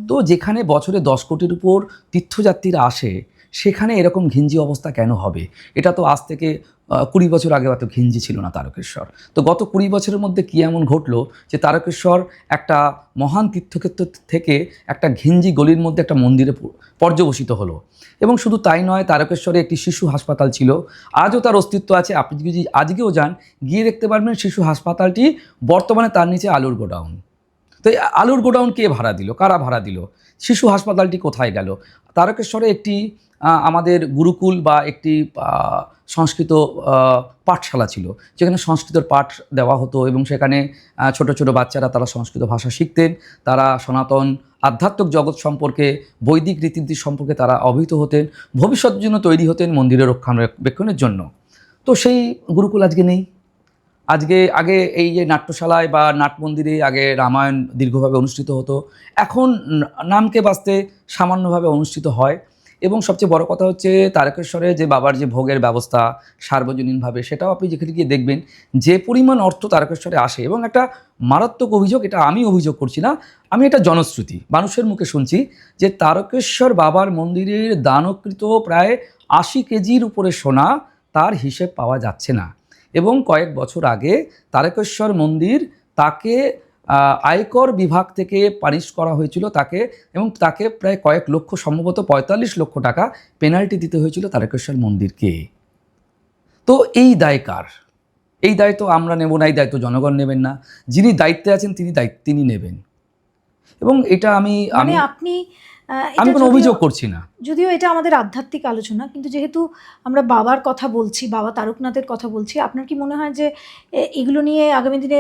B: তো যেখানে বছরে 10 কোটির উপর তীর্থযাত্রীরা আসে সেখানে এরকম ঘিঞ্জি অবস্থা কেন হবে? এটা তো আজ থেকে 20 বছর আগে অত ঘিঞ্জি ছিল না তারকেশ্বর। তো গত 20 বছরের মধ্যে কী এমন ঘটলো যে তারকেশ্বর একটা মহান তীর্থক্ষেত্র থেকে একটা ঘিঞ্জি গলির মধ্যে একটা মন্দিরে পর্যবসিত হলো? এবং শুধু তাই নয়, তারকেশ্বরে একটি শিশু হাসপাতাল ছিল, আজও তার অস্তিত্ব আছে। আপনি যদি আজকেও যান গিয়ে দেখতে পারবেন শিশু হাসপাতালটি বর্তমানে তার নিচে আলুর গোডাউন। তো এই আলুর গোডাউন কে ভাড়া দিল, কারা ভাড়া দিল? শিশু হাসপাতালটি কোথায় গেল? তারকেশ্বরে একটি আমাদের গুরুকুল বা একটি সংস্কৃত পাঠশালা ছিল, যেখানে সংস্কৃতের পাঠ দেওয়া হতো এবং সেখানে ছোট ছোট বাচ্চারা তারা সংস্কৃত ভাষা শিখতেন, তারা সনাতন আধ্যাত্মিক জগৎ সম্পর্কে, বৈদিক রীতিনীতি সম্পর্কে তারা অবহিত হতেন, ভবিষ্যতের জন্য তৈরি হতেন মন্দিরের রক্ষণাবেক্ষণের জন্য। তো সেই গুরুকুল আজকে নেই। আগে এই যে নাট্যশালায় বা নাট মন্দিরে আগে রামায়ণ দীর্ঘভাবে অনুষ্ঠিত হতো, এখন নামকে বাঁচতে সামান্যভাবে অনুষ্ঠিত হয়। এবং সবচেয়ে বড় কথা হচ্ছে তারকেশ্বরে যে বাবার যে ভোগের ব্যবস্থা সার্বজনীনভাবে, সেটাও আপনি যেখানে গিয়ে দেখবেন যে পরিমাণ অর্থ তারকেশ্বরে আসে। এবং একটা মারাত্মক অভিযোগ, এটা আমি অভিযোগ করছি না, আমি এটা জনশ্রুতি মানুষের মুখে শুনছি, যে তারকেশ্বর বাবার মন্দিরের দানকৃত প্রায় 80 কেজির উপরে সোনা, তার হিসেব পাওয়া যাচ্ছে না। এবং কয়েক বছর আগে তারকেশ্বর মন্দির তাকে আয়কর বিভাগ থেকে পানিশ করা হয়েছিল তাকে, এবং তাকে প্রায় কয়েক লক্ষ, সম্ভবত 45 লক্ষ টাকা পেনাল্টি দিতে হয়েছিল তারকেশ্বর মন্দিরকে। তো এই দায় কার? এই দায়িত্ব আমরা নেব না, এই দায়িত্ব জনগণ নেবেন না, যিনি দায়িত্বে আছেন তিনি নেবেন। এবং এটা আমি
A: আপনি
B: কোনো অভিযোগ করছি না,
A: যদিও এটা আমাদের আধ্যাত্মিক আলোচনা, কিন্তু যেহেতু আমরা বাবার কথা বলছি, বাবা তারকনাথের কথা বলছি, আপনার কি মনে হয় যে এগুলো নিয়ে আগামী দিনে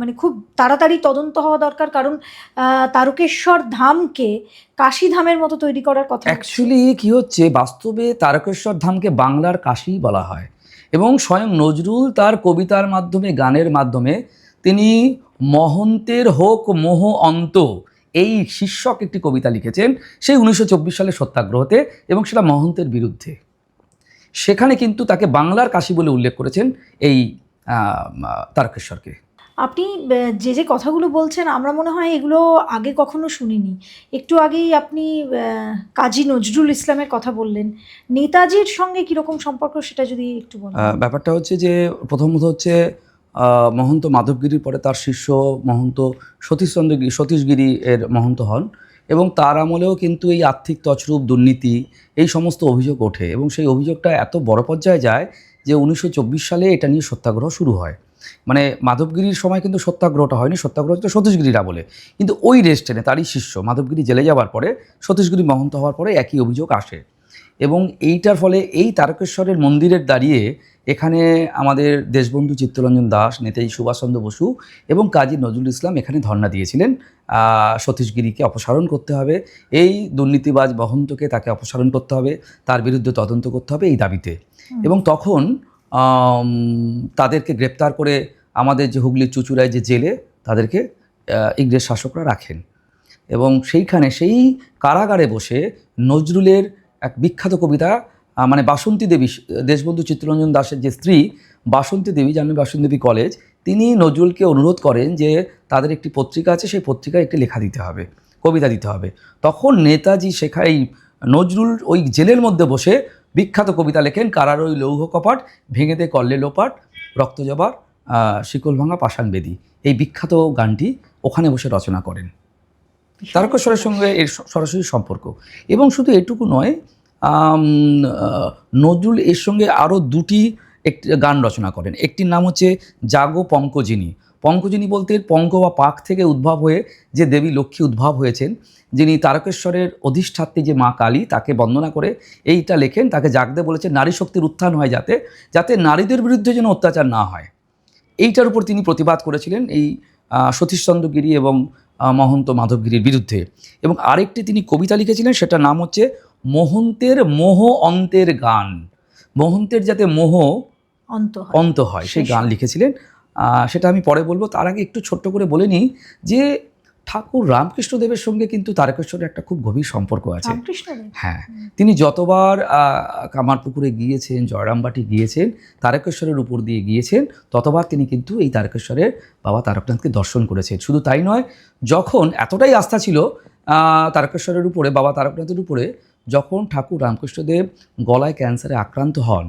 A: মানে খুব তাড়াতাড়ি তদন্ত হওয়া দরকার? কারণ তারকেশ্বর ধামকে কাশী ধামের মতো তৈরি করার কথা।
B: অ্যাকচুয়ালি কি হচ্ছে, বাস্তবে তারকেশ্বর ধামকে বাংলার কাশী বলা হয়। এবং স্বয়ং নজরুল তার কবিতার মাধ্যমে, গানের মাধ্যমে তিনি মহন্তের হোক মোহ অন্ত, এই শীর্ষক একটি কবিতা লিখেছেন সেই 1924 সালে সত্যাগ্রহতে, এবং সেটা মহন্তের বিরুদ্ধে। সেখানে কিন্তু তাকে বাংলার কাশী বলে উল্লেখ করেছেন এই তারকেশ্বরকে।
A: আপনি যে কথাগুলো বলছেন আমরা মনে হয় এগুলো আগে কখনো শুনিনি। একটু আগেই আপনি কাজী নজরুল ইসলামের কথা বললেন, নেতাজির সঙ্গে কীরকম সম্পর্ক সেটা যদি একটু বলেন।
B: ব্যাপারটা হচ্ছে যে প্রথমত হচ্ছে মহন্ত মাধবগিরির পরে তার শিষ্য মহন্ত সতীশগিরি এর মহন্ত হন, এবং তার আমলেও কিন্তু এই আর্থিক তছরূপ, দুর্নীতি, এই সমস্ত অভিযোগ ওঠে। এবং সেই অভিযোগটা এত বড় পর্যায়ে যায় যে 1924 সালে এটা নিয়ে সত্যাগ্রহ শুরু হয়। মানে মাধবগিরির সময় কিন্তু সত্যাগ্রহটা হয়নি, সত্যাগ্রহ হচ্ছে সতীশগিরিরা বলে, কিন্তু ওই রেস্টেনে তারই শিষ্য মাধবগিরি জেলে যাওয়ার পরে, সতীশগিরি মহন্ত হওয়ার পরে একই অভিযোগ আসে। এবং এইটার ফলে এই তারকেশ্বরের মন্দিরের দাঁড়িয়ে এখানে আমাদের দেশবন্ধু চিত্তরঞ্জন দাস, নেতাজি সুভাষচন্দ্র বসু এবং কাজী নজরুল ইসলাম এখানে ধর্ণা দিয়েছিলেন, সতীশগিরিকে অপসারণ করতে হবে, এই দুর্নীতিবাজ মহন্তকে তাকে অপসারণ করতে হবে, তার বিরুদ্ধে তদন্ত করতে হবে এই দাবিতে। এবং তখন তাদেরকে গ্রেপ্তার করে আমাদের যে হুগলির চুঁচুড়ায় যে জেলে, তাদেরকে ইংরেজ শাসকরা রাখেন। এবং সেইখানে সেই কারাগারে বসে নজরুলের এক বিখ্যাত কবিতা, মানে বাসন্তী দেবী, দেশবন্ধু চিত্তরঞ্জন দাসের যে স্ত্রী বাসন্তী দেবী, জানেন বাসন্তী দেবী কলেজ, তিনি নজরুলকে অনুরোধ করেন যে তাদের একটি পত্রিকা আছে, সেই পত্রিকায় একটি লেখা দিতে হবে, কবিতা দিতে হবে। তখন নেতাজি এই নজরুল ওই জেলের মধ্যে বসে বিখ্যাত কবিতা লেখেন, কারার ওই লৌহ কপাট ভেঙে দে করলে লোপাট, রক্তজবার শিকল ভাঙা পাষাণ বেদী, এই বিখ্যাত গানটি ওখানে বসে রচনা করেন। তারকেশ্বরের সঙ্গে এর সরাসরি সম্পর্ক। এবং শুধু এটুকু নয়, নজরুল এর সঙ্গে আরও দুটি একটি গান রচনা করেন। একটির নাম হচ্ছে জাগো পঙ্কজিনী। পঙ্কজিনী বলতে পঙ্ক বা পাক থেকে উদ্ভব হয়ে যে দেবী লক্ষ্মী উদ্ভব হয়েছেন, যিনি তারকেশ্বরের অধিষ্ঠাত্রী যে মা কালী, তাকে বন্দনা করে এইটা লেখেন, তাকে জাগতে বলেছেন নারী শক্তির উত্থান হয় যাতে নারীদের বিরুদ্ধে যেন অত্যাচার না হয়, এইটার উপর তিনি প্রতিবাদ করেছিলেন। এই সতীশচন্দ্র গিরি এবং মহন্ত মাধবগিরির বিরুদ্ধে। এবং আরেকটি তিনি কবিতা লিখেছিলেন, সেটার নাম হচ্ছে মহন্তের মোহ অন্তের গান। মহন্তের যাতে মোহ অন্ত হয় সেই গান লিখেছিলেন। সেটা আমি পরে বলবো। তার আগে একটু ছোট্ট করে বলে নিই যে ঠাকুর রামকৃষ্ণদেবের সঙ্গে কিন্তু তারকেশ্বরের একটা খুব গভীর সম্পর্ক আছে। হ্যাঁ, তিনি যতবার কামারপুকুরে গিয়েছেন, জয়রামবাটি গিয়েছেন, তারকেশ্বরের উপর দিয়ে গিয়েছেন, ততবার তিনি কিন্তু এই তারকেশ্বরের বাবা তারকনাথকে দর্শন করেছেন। শুধু তাই নয়, যখন এতটাই আস্থা ছিল তারকেশ্বরের উপরে, বাবা তারকনাথের উপরে, যখন ঠাকুর রামকৃষ্ণদেব গলায় ক্যান্সারে আক্রান্ত হন,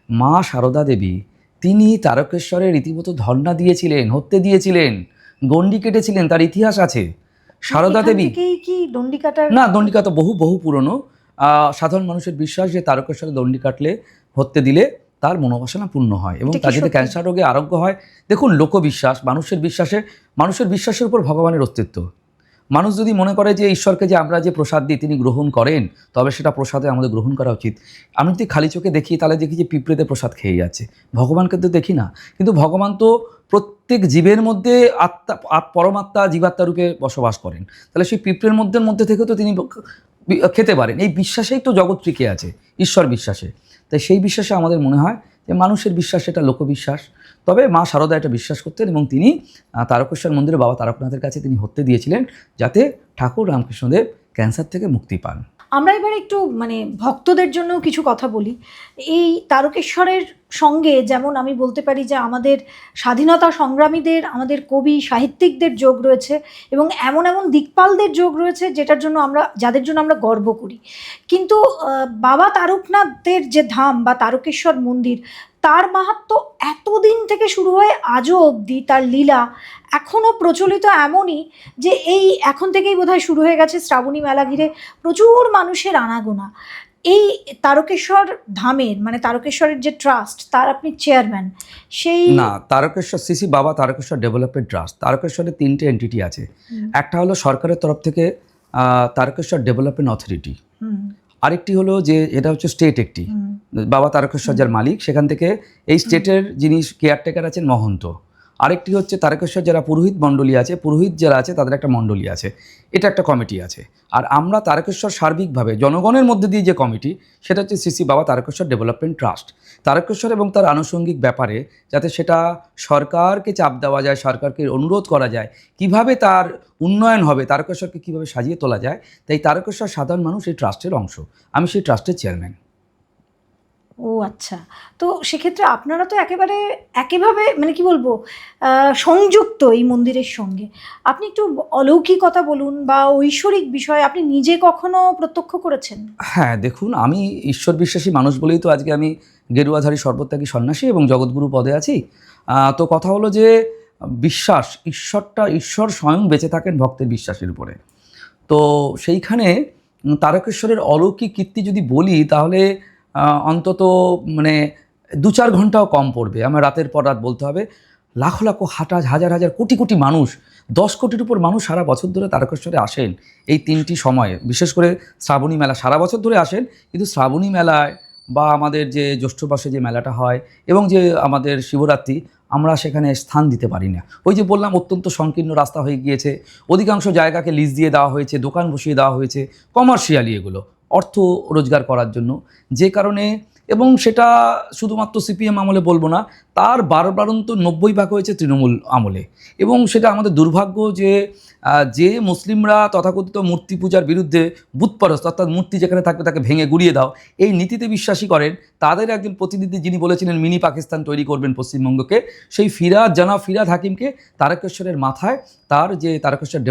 B: মা সারদা দেবী তিনি তারকেশ্বরে রীতিমতো ধর্ণা দিয়েছিলেন, হত্যে দিয়েছিলেন, গণ্ডি কেটেছিলেন, তার ইতিহাস আছে। সারদা দেবী না, দণ্ডি কাটা বহু বহু পুরনো। সাধারণ মানুষের বিশ্বাস যে তারকেশ্বরে দণ্ডি কাটলে, হত্যে দিলে তার মনোবাসনা পূর্ণ হয় এবং তার যদি ক্যান্সার রোগে আরোগ্য হয়। দেখুন, লোকবিশ্বাস, মানুষের বিশ্বাসের উপর ভগবানের অস্তিত্ব। মানুষ যদি মনে করে যে ঈশ্বরকে যে আমরা যে প্রসাদ দিই তিনি গ্রহণ করেন, তবে সেটা প্রসাদে আমাদের গ্রহণ করা উচিত। আমি যদি খালি চোখে দেখি তাহলে দেখি যে পিঁপড়েতে প্রসাদ খেয়ে যাচ্ছে, ভগবানকে তো দেখি না। কিন্তু ভগবান তো প্রত্যেক জীবের মধ্যে পরমাত্মা জীবাত্মা রূপে বসবাস করেন, তাহলে সেই পিঁপড়ের মধ্যে থেকেও তো তিনি খেতে পারেন। এই বিশ্বাসেই তো জগৎ টিকে আছে, ঈশ্বর বিশ্বাসে। তাই সেই বিশ্বাসে আমাদের মনে হয় যে মানুষের বিশ্বাস এটা লোকবিশ্বাস। তবে মা সারদা এটা বিশ্বাস করতেন এবং তিনি তারকেশ্বর মন্দিরে বাবা তারকনাথের কাছে তিনি হত্যে দিয়েছিলেন যাতে ঠাকুর রামকৃষ্ণদেব ক্যান্সার থেকে মুক্তি পান।
A: আমরা এবার একটু ভক্তদের জন্য কিছু কথা বলি। এই তারকেশ্বরের সঙ্গে যেমন আমি বলতে পারি যে আমাদের স্বাধীনতা সংগ্রামীদের, আমাদের কবি সাহিত্যিকদের যোগ রয়েছে এবং এমন এমন দিকপালদের যোগ রয়েছে যাদের জন্য আমরা গর্ব করি। কিন্তু বাবা তারকনাথের যে ধাম বা তারকেশ্বর মন্দির, তার মাহাত্ম্য এতদিন থেকে শুরু হয়ে আজও অবধি, তার লীলা এখনও প্রচলিত এমনই যে এই এখন থেকেই বোধহয় শুরু হয়ে গেছে শ্রাবণী মেলা ঘিরে প্রচুর মানুষের আনাগোনা। এই তারকেশ্বর ধামের তারকেশ্বরের যে ট্রাস্ট, তার আপনি চেয়ারম্যান। সেই
B: না, তারকেশ্বর শ্রী বাবা তারকেশ্বর ডেভেলপমেন্ট ট্রাস্ট, তারকেশ্বরের 3টে এন্টিটি আছে। একটা হলো সরকারের তরফ থেকে তারকেশ্বর ডেভেলপমেন্ট অথরিটি, আরেকটি হলো যে এটা হচ্ছে স্টেট একটি, বাবা তারকেশ্বর যার মালিক, সেখান থেকে এই স্টেটের যিনি কেয়ারটেকার আছেন মহন্ত। আরেকটি হচ্ছে তারকেশ্বর যারা পুরোহিত মণ্ডলী আছে, পুরোহিত যারা আছে তাদের একটা মণ্ডলী আছে, এটা একটা কমিটি আছে। আর আমরা তারকেশ্বর সার্বিকভাবে জনগণের মধ্যে দিয়ে যে কমিটি, সেটা হচ্ছে শ্রী বাবা তারকেশ্বর ডেভেলপমেন্ট ট্রাস্ট। তারকেশ্বর এবং তার আনুষঙ্গিক ব্যাপারে যাতে সেটা সরকারকে চাপ দেওয়া যায়, সরকারকে অনুরোধ করা যায় কিভাবে তার উন্নয়ন হবে, তারকেশ্বরকে কীভাবে সাজিয়ে তোলা যায়, তাই তারকেশ্বর সাধারণ মানুষ এই ট্রাস্টের অংশ। আমি সেই ট্রাস্টের চেয়ারম্যান।
A: ও আচ্ছা, তো সেক্ষেত্রে আপনারা তো একেভাবে কি বলবো, সংযুক্ত এই মন্দিরের সঙ্গে। আপনি একটু অলৌকিকতা বলুন বা ঐশ্বরিক বিষয় আপনি নিজে কখনো প্রত্যক্ষ করেছেন?
B: হ্যাঁ, দেখুন, আমি ঈশ্বর বিশ্বাসী মানুষ বলেই তো আজকে আমি গেরুয়াধারী সর্বত্যাগী সন্ন্যাসী এবং জগৎগুরু পদে আছি। তো কথা হলো যে বিশ্বাস, ঈশ্বর স্বয়ং বেঁচে থাকেন ভক্তের বিশ্বাসের উপরে। তো সেইখানে তারকেশ্বরের অলৌকিক কীর্তি যদি বলি তাহলে অন্তত 2-4 ঘন্টাও কম পড়বে। আমার রাতের পর রাত বলতে হবে। লাখো লাখো হাজার হাজার কোটি কোটি মানুষ, 10 কোটির উপর মানুষ সারা বছর ধরে তারকেশ্বরে আসেন এই 3টি সময়ে। বিশেষ করে শ্রাবণী মেলা সারা বছর ধরে আসেন, কিন্তু শ্রাবণী মেলায় বা আমাদের যে জ্যৈষ্ঠ মাসে যে মেলাটা হয় এবং যে আমাদের শিবরাত্রি, আমরা সেখানে স্থান দিতে পারি না। ওই যে বললাম, অত্যন্ত সংকীর্ণ রাস্তা হয়ে গিয়েছে, অধিকাংশ জায়গাকে লিজ দিয়ে দেওয়া হয়েছে, দোকান বসিয়ে দেওয়া হয়েছে কমার্শিয়ালি, এগুলো অর্থ রোজগার করার জন্য। যে কারণে, এবং সেটা শুধুমাত্র সিপিএম আমলে বলবো না, তার বারবারন্ত 90 ভাগ হয়েছে তৃণমূল আমলে। এবং সেটা আমাদের দুর্ভাগ্য যে মুসলিমরা তথাকথিত মূর্তি পূজার বিরুদ্ধে বুতপরস্ত, অর্থাৎ মূর্তি যেখানে থাকবে তাকে ভেঙে গুড়িয়ে দাও, এই নীতিতে বিশ্বাসী করেন, তাদের একজন প্রতিনিধি যিনি বলেছিলেন মিনি পাকিস্তান তৈরি করবেন পশ্চিমবঙ্গকে, সেই জনাব ফিরাদ হাকিমকে তারকেশ্বরের মাথায় তার যে তারকেশ্বর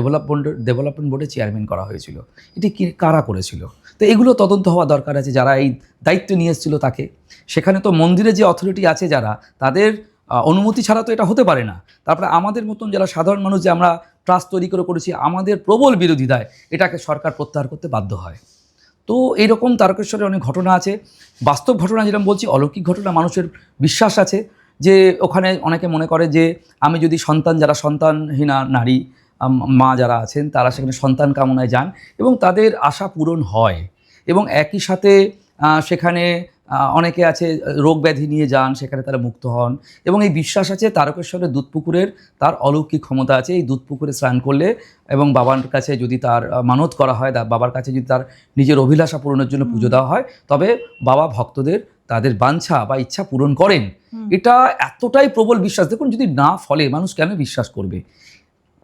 B: ডেভেলপমেন্ট বোর্ডের চেয়ারম্যান করা হয়েছিল। এটি কারা করেছিল? তো এগুলো তদন্ত হওয়া দরকার আছে, যারা এই দায়িত্ব নিয়ে এসেছিল তাকে। সেখানে তো মন্দিরে যে অথরিটি আছে যারা, তাদের অনুমতি ছাড়া তো এটা হতে পারে না। তারপরে আমাদের মতন যারা সাধারণ মানুষ যে আমরা ট্রাস্ট তৈরি করেছি, আমাদের প্রবল বিরোধিতায় এটাকে সরকার প্রত্যাহার করতে বাধ্য হয়। তো এইরকম তারকেশ্বরের অনেক ঘটনা আছে, বাস্তব ঘটনা যেরকম বলছি, অলৌকিক ঘটনা। মানুষের বিশ্বাস আছে যে ওখানে অনেকে মনে করে যে আমি যদি যারা সন্তানহীনা নারী মা যারা আছেন, তারা সেখানে সন্তান কামনায় যান এবং তাদের আশা পূরণ হয়। এবং একই সাথে সেখানে অনেকে আছে রোগ ব্যাধি নিয়ে যান, সেখানে তারা মুক্ত হন। এবং এই বিশ্বাস আছে তারকেশ্বরের দুধপুকুরের তার অলৌকিক ক্ষমতা আছে। এই দুধপুকুরে স্নান করলে এবং বাবার কাছে যদি তার মানত করা হয়, বাবার কাছে যদি তার নিজের অভিলাষা পূরণের জন্য পুজো দেওয়া হয়, তবে বাবা ভক্তদের তাদের বাঞ্ছা বা ইচ্ছা পূরণ করেন। এটা এতটাই প্রবল বিশ্বাস। দেখুন, যদি না ফলে মানুষ কেন বিশ্বাস করবে?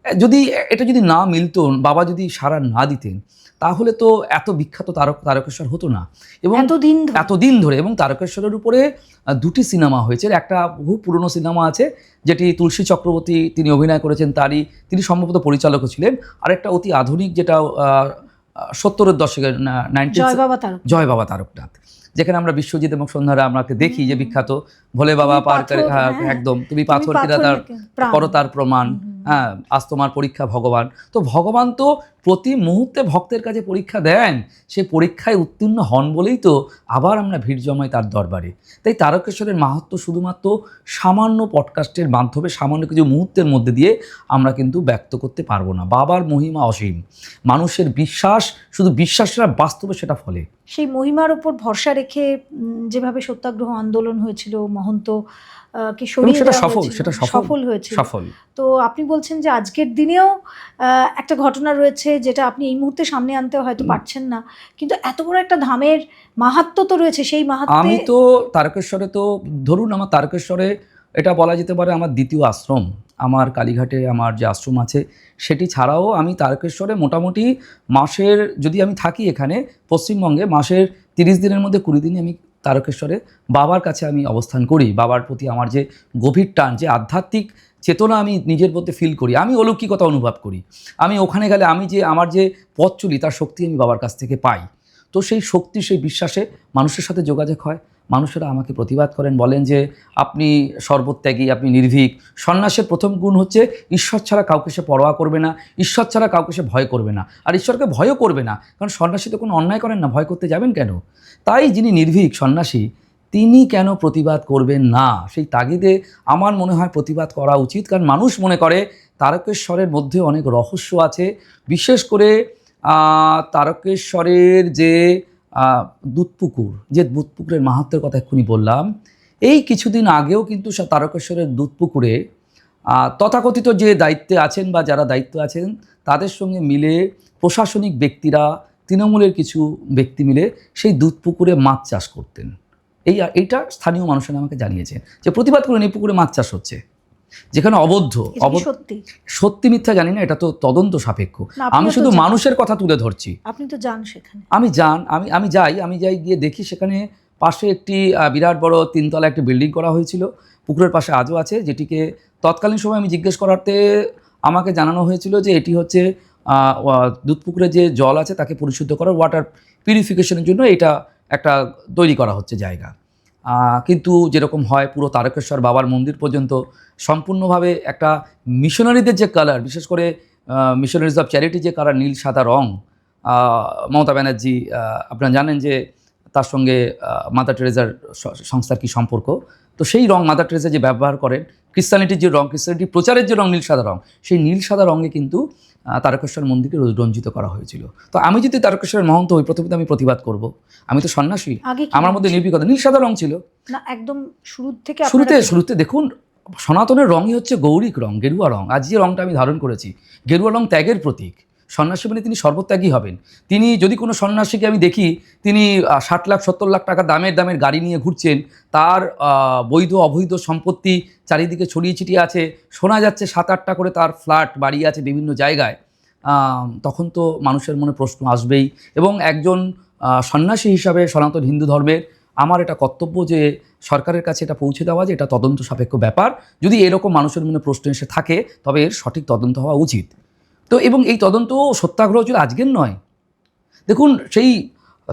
B: যদি এটা যদি না মিলতো, বাবা যদি সাড়া না দিতেন, তাহলে তো এত বিখ্যাত তারকেশ্বর হতো না। এবং এতদিন ধরে এবং তারকেশ্বরের উপরে দুটি সিনেমা হয়েছে। একটা বহু পুরনো সিনেমা আছে যেটি তুলসী চক্রবর্তী তিনি অভিনয় করেছেন, তিনি সম্ভবত পরিচালকও ছিলেন। আর একটা অতি আধুনিক, যেটা 70-এর দশকের জয় বাবা তারকনাথ, যেখানে আমরা বিশ্বজিৎ এবং সন্ধ্যারা আমাকে দেখি যে বিখ্যাত ভোলে বাবা পার করে, একদম তুমি পাথর কিনা তার করো তার প্রমাণ, হ্যাঁ, আজ তোমার পরীক্ষা ভগবান। তো ভগবান তো প্রতি মুহূর্তে ভক্তের কাছে পরীক্ষা দেন, সেই পরীক্ষায় উত্তীর্ণ হন বলেই তো আবার আমরা ভিড় জমাই তার দরবারে। তাই তারকেশ্বরের মাহাত্ম্য শুধুমাত্র সামান্য পডকাস্টের মাধ্যমে, সামান্য কিছু মুহূর্তের মধ্যে দিয়ে আমরা কিন্তু ব্যক্ত করতে পারবো না। বাবার মহিমা অসীম। মানুষের বিশ্বাস, শুধু বিশ্বাসটা বাস্তবে সেটা ফলে।
A: সেই মহিমার উপর ভরসা রেখে যেভাবে সত্যাগ্রহ আন্দোলন হয়েছিল, মহন্ত কে সরিয়ে
B: সেটা
A: সফল হয়েছে। তো আপনি বলছেন যে আজকের দিনেও একটা ঘটনা রয়েছে যেটা আপনি এই মুহূর্তে সামনে আনতে হয়তো পারছেন না, কিন্তু এত বড় একটা ধামের মাহাত্ম্য তো রয়েছে। সেই মাহাত্ম্য
B: আমি তো তারকেশ্বরে, তো ধরুন আমার তারকেশ্বরে এটা বলা যেতে পারে আমার দ্বিতীয় আশ্রম। আমার কালীঘাটে আমার যে আশ্রম আছে সেটি ছাড়াও আমি তারকেশ্বরে মোটামুটি মাসের, যদি আমি থাকি এখানে পশ্চিমবঙ্গে, মাসের 30 দিনের মধ্যে 20 দিনই আমি তারকেশ্বরে বাবার কাছে আমি অবস্থান করি। বাবার প্রতি আমার যে গভীর টান, যে আধ্যাত্মিক চেতনা আমি নিজের মধ্যে ফিল করি, আমি অলৌকিকতা অনুভব করি। আমি ওখানে গেলে আমার যে পথ চলি তার শক্তি আমি বাবার কাছ থেকে পাই। তো সেই শক্তি, সেই বিশ্বাসে মানুষের সাথে যোগাযোগ হয়। মানুষেরা আমাকে প্রতিবাদ করেন, বলেন যে আপনি সর্বত্যাগী, আপনি নির্ভীক। সন্ন্যাসের প্রথম গুণ হচ্ছে ঈশ্বর ছাড়া কাউকে সে পরোয়া করবে না, ঈশ্বর ছাড়া কাউকে সে ভয় করবে না, আর ঈশ্বরকে ভয়ও করবে না, কারণ সন্ন্যাসী তো কোনো অন্যায় করেন না, ভয় করতে যাবেন কেন? তাই যিনি নির্ভীক সন্ন্যাসী, তিনি কেন প্রতিবাদ করবেন না? সেই তাগিদে আমার মনে হয় প্রতিবাদ করা উচিত। কারণ মানুষ মনে করে তারকেশ্বরের মধ্যে অনেক রহস্য আছে। বিশেষ করে তারকেশ্বরের যে দুধপুকুরের মাহাত্ম্যের কথা এক্ষুনি বললাম, এই কিছুদিন আগেও কিন্তু তারকেশ্বরের দুধপুকুরে তথাকথিত যে দায়িত্বে আছেন বা যারা দায়িত্ব আছেন তাদের সঙ্গে মিলে প্রশাসনিক ব্যক্তিরা, তৃণমূলের কিছু ব্যক্তি মিলে সেই দুধপুকুরে মাছ চাষ করতেন। এইটা স্থানীয় মানুষেরা আমাকে জানিয়েছেন যে প্রতিবাদ করেন, এই পুকুরে মাছ চাষ হচ্ছে, যেখানে সত্যি মিথ্যা জানি না, এটা তো তদন্ত সাপেক্ষ। আমি শুধু মানুষের কথা তুলে ধরছি।
A: আপনি তো যান সেখানে?
B: আমি যাই গিয়ে দেখি সেখানে পাশে একটি বিরাট বড় 3 তলা একটি বিল্ডিং করা হয়েছিল, পুকুরের পাশে আজও আছে, যেটিকে তৎকালীন সময় আমি জিজ্ঞেস করাতে আমাকে জানানো হয়েছিল যে এটি হচ্ছে দুধপুকুরে যে জল আছে তাকে পরিশুদ্ধ করার, ওয়াটার পিউরিফিকেশনের জন্য এটা একটা তৈরি করা হচ্ছে জায়গা। কিন্তু যেরকম হয়, পুরো তারকেশ্বর বাবার মন্দির পর্যন্ত সম্পূর্ণভাবে একটা মিশনারিদের যে কালার, বিশেষ করে মিশনারিজ অফ চ্যারিটি যে কালার, নীল সাদা রং, মমতা ব্যানার্জি আপনারা জানেন যে তার সঙ্গে মাদার টেরেজার সংস্থার কী সম্পর্ক, তো সেই রং মাদার টেরেজা যে ব্যবহার করেন, ক্রিশ্চানিটির যে রং, ক্রিশ্চানিটি প্রচারের যে রং নীল সাদা রং, সেই নীল সাদা রঙে কিন্তু তারকেশ্বর মন্দিরকে রঞ্জিত করা হয়েছিল। তো আমি যদি তারকেশ্বরের মহন্ত হই, প্রথমে আমি প্রতিবাদ করব। আমি তো সন্ন্যাসী, আমার মধ্যে নির্ভীকতা। নীল সাদা রং ছিল
A: না একদম
B: শুরুতে। দেখুন, সনাতনের রঙই হচ্ছে গৌরিক রং, গেরুয়া রং। আজ যে রংটা আমি ধারণ করেছি, গেরুয়া রং ত্যাগের প্রতীক। সন্ন্যাসী মানে তিনি সর্বত্যাগী হবেন। তিনি যদি কোনো সন্ন্যাসীকে আমি দেখি তিনি 60 লাখ 70 লাখ টাকা দামের গাড়ি নিয়ে ঘুরছেন, তার বৈধ অবৈধ সম্পত্তি চারিদিকে ছড়িয়ে ছিটিয়ে আছে, শোনা যাচ্ছে 7-8টা করে তার ফ্ল্যাট বাড়ি আছে বিভিন্ন জায়গায়, তখন তো মানুষের মনে প্রশ্ন আসবেই। এবং একজন সন্ন্যাসী হিসাবে সনাতন হিন্দু ধর্মের আমার এটা কর্তব্য যে সরকারের কাছে এটা পৌঁছে দেওয়া, যে এটা তদন্ত সাপেক্ষ ব্যাপার। যদি এরকম মানুষের মনে প্রশ্ন এসে থাকে তবে এর সঠিক তদন্ত হওয়া উচিত। তো এবং এই তদন্ত সত্যাগ্রহ ছিল আজকের নয়। দেখুন, সেই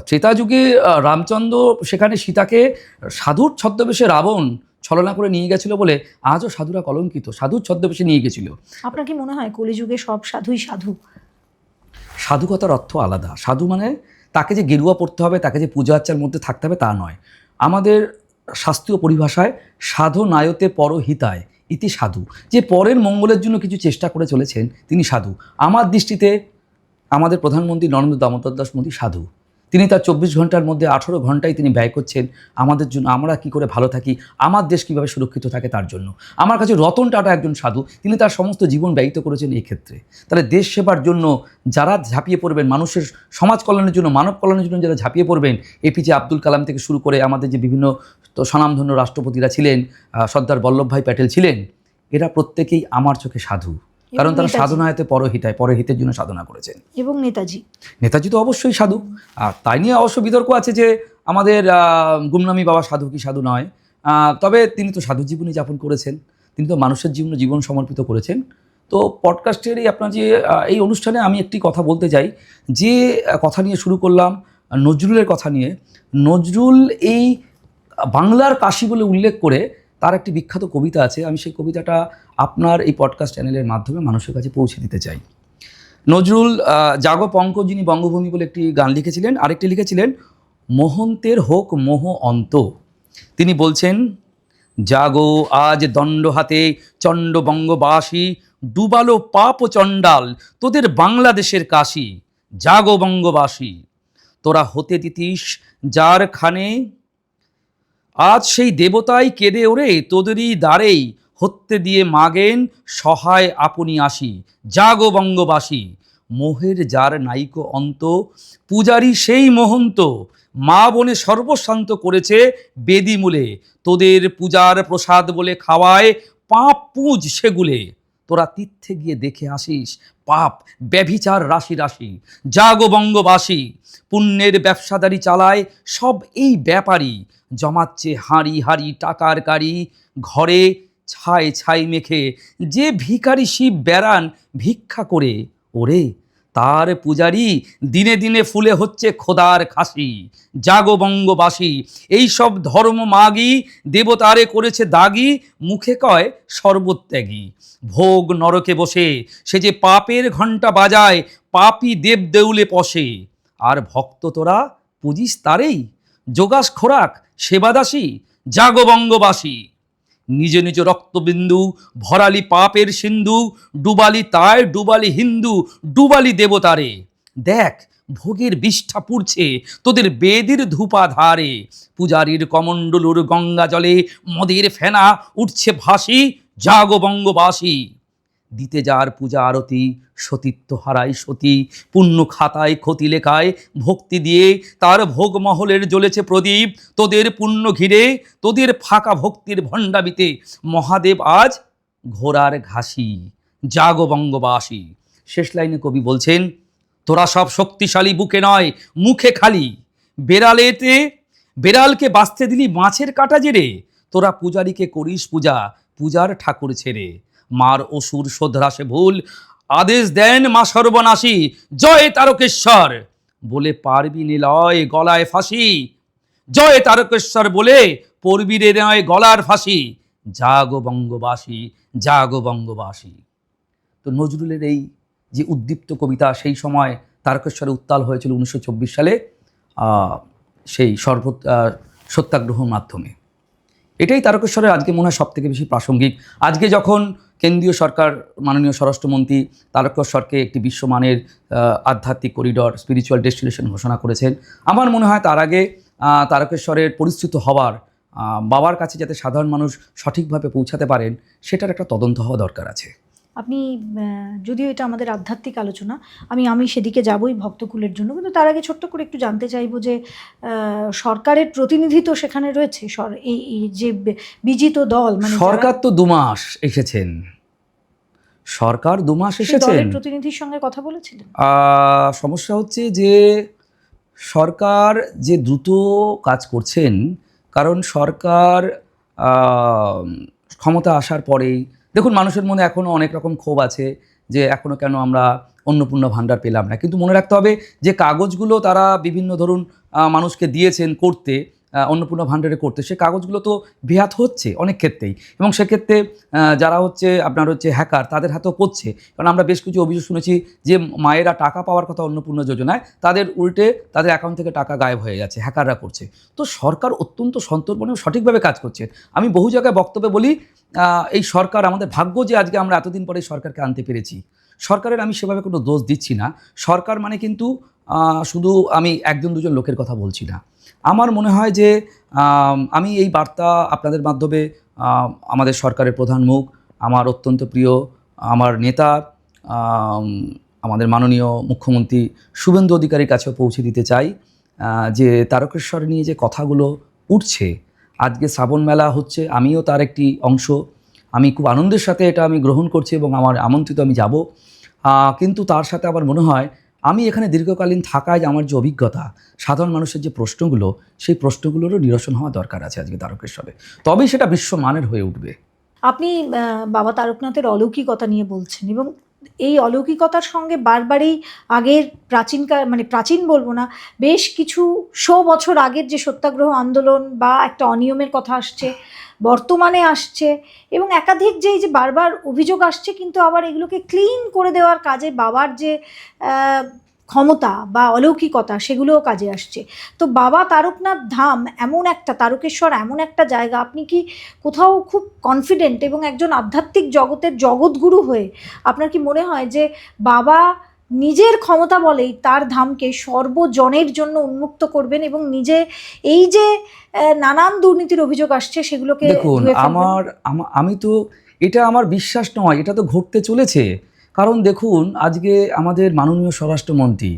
B: ত্রেতা যুগে রামচন্দ্র সেখানে সীতাকে সাধুর ছদ্মবেশে রাবণ ছলনা করে নিয়ে গেছিল বলে আজও সাধুরা কলঙ্কিত, সাধুর ছদ্মবেশে নিয়ে গেছিল।
A: আপনার কি মনে হয় কলিযুগে সব সাধুই সাধু?
B: সাধুকতার অর্থ আলাদা। সাধু মানে তাকে যে গেরুয়া পড়তে হবে, তাকে যে পূজা আর্চার মধ্যে থাকতে হবে তা নয়। আমাদের শাস্ত্রীয় পরিভাষায় সাধনায়তে পরহিতায় ইতি সাধু, যে পরের মঙ্গলের জন্য কিছু চেষ্টা করে চলেছেন তিনি সাধু। আমার দৃষ্টিতে আমাদের প্রধানমন্ত্রী নরেন্দ্র দামোদর দাস মোদী সাধু। তিনি তার 24 ঘন্টার মধ্যে 18 ঘন্টাই তিনি ব্যয় করছেন আমাদের জন্য, আমরা কি করে ভালো থাকি, আমার দেশ কীভাবে সুরক্ষিত থাকে তার জন্য। আমার কাছে রতন টাটা একজন সাধু, তিনি তার সমস্ত জীবন ব্যয়িত করেছেন এই ক্ষেত্রে। তাহলে দেশ সেবার জন্য যারা ঝাঁপিয়ে পড়বেন, মানুষের সমাজ কল্যাণের জন্য, মানব কল্যাণের জন্য যারা ঝাঁপিয়ে পড়বেন, এপিজে আব্দুল কালাম থেকে শুরু করে আমাদের যে বিভিন্ন স্বনামধন্য রাষ্ট্রপতিরা ছিলেন, সর্দার বল্লভভাই প্যাটেল ছিলেন, এরা প্রত্যেকেই আমার চোখে সাধু, কারণ তারা সাধনায়তে পরহিতায় পরহিতের জন্য সাধনা করেছেন। এবং নেতাজি তো অবশ্যই সাধু। আর তাই নিয়ে অবশ্য বিতর্ক আছে যে আমাদের গুমনামি বাবা সাধু কি সাধু নয়, তবে তিনি তো সাধু জীবনী যাপন করেছেন, তিনি তো মানুষের জীবন সমর্পিত করেছেন। তো পডকাস্টের আপনার যে এই অনুষ্ঠানে আমি একটি কথা বলতে চাই, যে কথা নিয়ে শুরু করলাম নজরুলের কথা নিয়ে। নজরুল এই বাংলার কাশি বলে উল্লেখ করে তার একটি বিখ্যাত কবিতা আছে, আমি সেই কবিতাটা আপনার এই পডকাস্ট চ্যানেলের মাধ্যমে মানুষের কাছে পৌঁছে দিতে চাই। নজরুল জাগো পঙ্কজ, যিনি বঙ্গভূমি বলে একটি গান লিখেছিলেন, আরেকটি লিখেছিলেন মোহন্তের হোক মোহ অন্ত। তিনি বলছেন, জাগো আজ দণ্ড হাতে চণ্ড বঙ্গবাসী, ডুবালো পাপ চণ্ডাল তোদের বাংলাদেশের কাশি। জাগো বঙ্গবাসী, তোরা হতে দিতিস যার খানে, আজ সেই দেবতাই কেঁদে ওরে তোদেরই দ্বারেই, হত্যে দিয়ে মাগেন সহায় আপনি আসি। জাগো বঙ্গবাসী, মোহের যার নাইকো অন্ত, পূজারি সেই মহন্ত, মা বনে সর্বশান্ত করেছে বেদিমূলে, তোদের পূজার প্রসাদ বলে খাওয়ায় পাপ পুজ সেগুলে। তোরা তীর্থে গিয়ে দেখে আসিস পাপ ব্যভিচার রাশি রাশি। জাগো বঙ্গবাসী, পুণ্যের ব্যবসাদারি চালায় সব এই ব্যাপারী, জমাচ্ছে হাঁড়ি হাঁড়ি টাকার গাড়ি, ঘরে ছাই ছাই মেখে যে ভিখারি শিব বেড়ান ভিক্ষা করে, ওরে তার পূজারি দিনে দিনে ফুলে হচ্ছে খোদার খাসি। জাগো বঙ্গবাসী, এইসব ধর্ম মাগি দেবতারে করেছে দাগি, মুখে কয় সর্বত্যাগী। ভোগ নরকে বসে সে যে পাপের ঘণ্টা বাজায়, পাপী দেব দেউলে পশে। আর ভক্ত তোরা পুজিস তারেই, যোগাস খোরাক সেবাদাসী। জাগো বঙ্গবাসী, নিজ নিজ রক্তবিন্দু ভরালি পাপের সিন্ধু, ডুবালি তাই ডুবালি হিন্দু, ডুবালি দেবতারে। দেখ ভোগের বিষ্ঠা পুড়ছে তোদের বেদির ধূপা ধারে, পূজারীর কমণ্ডলুর গঙ্গা জলে মদের ফেনা উঠছে ভাসি। জাগো বঙ্গবাসী, দিতে যার পূজা আরতি, সতীত্ব হারাই সতী, পুণ্য খাতায় ক্ষতি লেখায় ভক্তি দিয়ে, তার ভোগ মহলের জ্বলেছে প্রদীপ তোদের পুণ্য ঘিরে। তোদের ফাঁকা ভক্তির ভণ্ডামিতে মহাদেব আজ ঘোড়ার ঘাসি। জাগো বঙ্গবাসী। শেষ লাইনে কবি বলছেন, তোরা সব শক্তিশালী বুকে নয় মুখে খালি, বেড়ালকে বাঁচতে দিলি মাছের কাটা জেরে। তোরা পূজারীকে করিস পূজা, পূজার ঠাকুর ছেড়ে। মার অসুর শোধরাসে ভুল, আদেশ দেন মা সর্বনাশী। জয় তারকেশ্বর বলে পারবি নিলয় গলায় ফাঁসি। জয় তারকেশ্বর বলে পড়বি রে নয় গলার ফাঁসি। জাগো বঙ্গবাসী, জাগো বঙ্গবাসী। তো নজরুলের এই যে উদ্দীপ্ত কবিতা, সেই সময় তারকেশ্বরে উত্তাল হয়েছিল 1924 সালে সেই সত্যাগ্রহের মাধ্যমে। এটাই তারকেশ্বরের আজকে মনে হয় সবথেকে বেশি প্রাসঙ্গিক। আজকে যখন কেন্দ্রীয় সরকার মাননীয় স্বরাষ্ট্রমন্ত্রী তারকেশ্বরকে একটি বিশ্বমানের আধ্যাত্মিক করিডর, স্পিরিচুয়াল ডেস্টিনেশন ঘোষণা করেছেন, আমার মনে হয় তার আগে তারকেশ্বরের পরিস্থিত হওয়ার বাবার কাছে যাতে সাধারণ মানুষ সঠিকভাবে পৌঁছাতে পারেন, সেটার একটা তদন্ত হওয়া দরকার আছে।
A: আপনি যদিও এটা আমাদের আধ্যাত্মিক আলোচনা, আমি সেদিকে যাবই ভক্তকুলের জন্য, কিন্তু তার আগে ছোট্ট করে একটু জানতে চাইবো যে সরকারের প্রতিনিধি তো সেখানে রয়েছে, এই যে বিজিত দল, মানে
B: সরকার তো 2 মাস এসেছেন, সরকার 2 মাস এসেছেন,
A: প্রতিনিধির সঙ্গে কথা বলেছিলেন।
B: সমস্যা হচ্ছে যে সরকার যে দ্রুত কাজ করছেন, কারণ সরকার ক্ষমতা আসার পরেই দেখুন মানুষের মনে এখনও অনেক রকম ক্ষোভ আছে যে এখনও কেন আমরা অন্নপূর্ণা ভাণ্ডার পেলাম না। কিন্তু মনে রাখতে হবে যে কাগজগুলো তারা বিভিন্ন ধরুন মানুষকে দিয়েছেন করতে, অন্নপূর্ণা ভাণ্ডারে করতে, সে কাগজগুলো তো বেহাত হচ্ছে অনেক ক্ষেত্রেই, এবং সেক্ষেত্রে যারা আপনার হ্যাকার, তাদের হাতেও পড়ছে। কারণ আমরা বেশ কিছু অভিযোগ শুনেছি যে মায়েরা টাকা পাওয়ার কথা অন্নপূর্ণা যোজনায়, তাদের উল্টে তাদের অ্যাকাউন্ট থেকে টাকা গায়েব হয়ে যাচ্ছে, হ্যাকাররা করছে। তো সরকার অত্যন্ত সন্তর্পণে সঠিকভাবে কাজ করছে। আমি বহু জায়গায় বক্তব্যে বলি এই সরকার, আমাদের ভাগ্য যে আজকে আমরা এতদিন পরে সরকারকে আনতে পেরেছি। সরকারের আমি সেভাবে কোনো দোষ দিচ্ছি না। সরকার মানে কিন্তু শুধু আমি একজন দুজন লোকের কথা বলছি না। আমার মনে হয় যে আমি এই বার্তা আপনাদের মাধ্যমে আমাদের সরকারের প্রধান মুখ, আমার অত্যন্ত প্রিয় আমার নেতা, আমাদের মাননীয় মুখ্যমন্ত্রী শুভেন্দু অধিকারীর কাছেও পৌঁছে দিতে চাই যে তারকেশ্বর নিয়ে যে কথাগুলো উঠছে, আজকে শ্রাবণ মেলা হচ্ছে, আমিও তার একটি অংশ। আমি খুব আনন্দের সাথে এটা আমি গ্রহণ করছি এবং আমার আমন্ত্রিত আমি যাব। কিন্তু তার সাথে আমার মনে হয় আমি এখানে দীর্ঘকালীন থাকায় যে আমার যে অভিজ্ঞতা, সাধারণ মানুষের যে প্রশ্নগুলো, সেই প্রশ্নগুলোরও নিরসন হওয়া দরকার আছে আজকে তারকেশ্বরে, তবেই সেটা বিশ্বমানের হয়ে উঠবে।
A: আপনি বাবা তারকনাথের অলৌকিকতা নিয়ে বলছেন এবং এই অলৌকিকতার সঙ্গে বারবারই আগের প্রাচীন বলবো না, বেশ কিছু বছর আগের যে সত্যাগ্রহ আন্দোলন বা একটা অনিয়মের কথা আসছে, বর্তমানে আসছে এবং একাধিক যে এই যে বারবার অভিযোগ আসছে, কিন্তু আবার এগুলোকে ক্লিন করে দেওয়ার কাজে বাবার যে ক্ষমতা বা অলৌকিকতা সেগুলোও কাজে আসছে। তো বাবা তারকনাথ ধাম এমন একটা, তারকেশ্বর এমন একটা জায়গা, আপনি কি কোথাও খুব কনফিডেন্ট এবং একজন আধ্যাত্মিক জগতের জগৎগুরু হয়ে আপনার কি মনে হয় যে বাবা নিজের ক্ষমতা বলেই তার ধামকে সর্বজনের জন্য উন্মুক্ত করবেন এবং নিজে এই যে নানান দুর্নীতির অভিযোগ আসছে সেগুলোকে
B: দেখুন, আমি তো, এটা আমার বিশ্বাস নয়, এটা তো ঘটতে চলেছে। কারণ দেখুন, আজকে আমাদের মাননীয় স্বরাষ্ট্রমন্ত্রী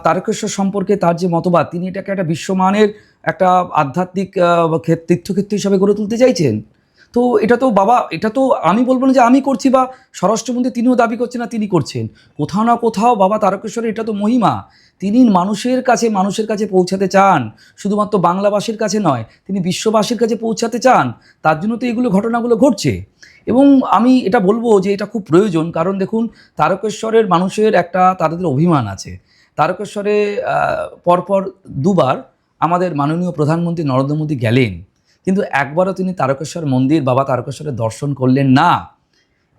B: তারকেশ্বর সম্পর্কে তার যে মতবাদ, তিনি এটাকে একটা বিশ্বমানের একটা আধ্যাত্মিক তীর্থক্ষেত্র হিসাবে গড়ে তুলতে চাইছেন। তো এটা তো বাবা, এটা তো আমি বলবো না যে আমি করছি বা স্বরাষ্ট্রমন্ত্রী তিনিও দাবি করছেন না তিনি করছেন। কোথাও না কোথাও বাবা তারকেশ্বরের এটা তো মহিমা। তিনি মানুষের কাছে পৌঁছাতে চান, শুধুমাত্র বাংলাভাষীর কাছে নয়, তিনি বিশ্ববাসীর কাছে পৌঁছাতে চান। তার জন্য তো এগুলো ঘটনাগুলো ঘটছে এবং আমি এটা বলবো যে এটা খুব প্রয়োজন। কারণ দেখুন, তারকেশ্বরের মানুষের একটা তাদের অভিমান আছে। তারকেশ্বরে পরপর দুবার আমাদের মাননীয় প্রধানমন্ত্রী নরেন্দ্র মোদী গেলেন, কিন্তু একবারও তিনি তারকেশ্বর মন্দির, বাবা তারকেশ্বরের দর্শন করলেন না।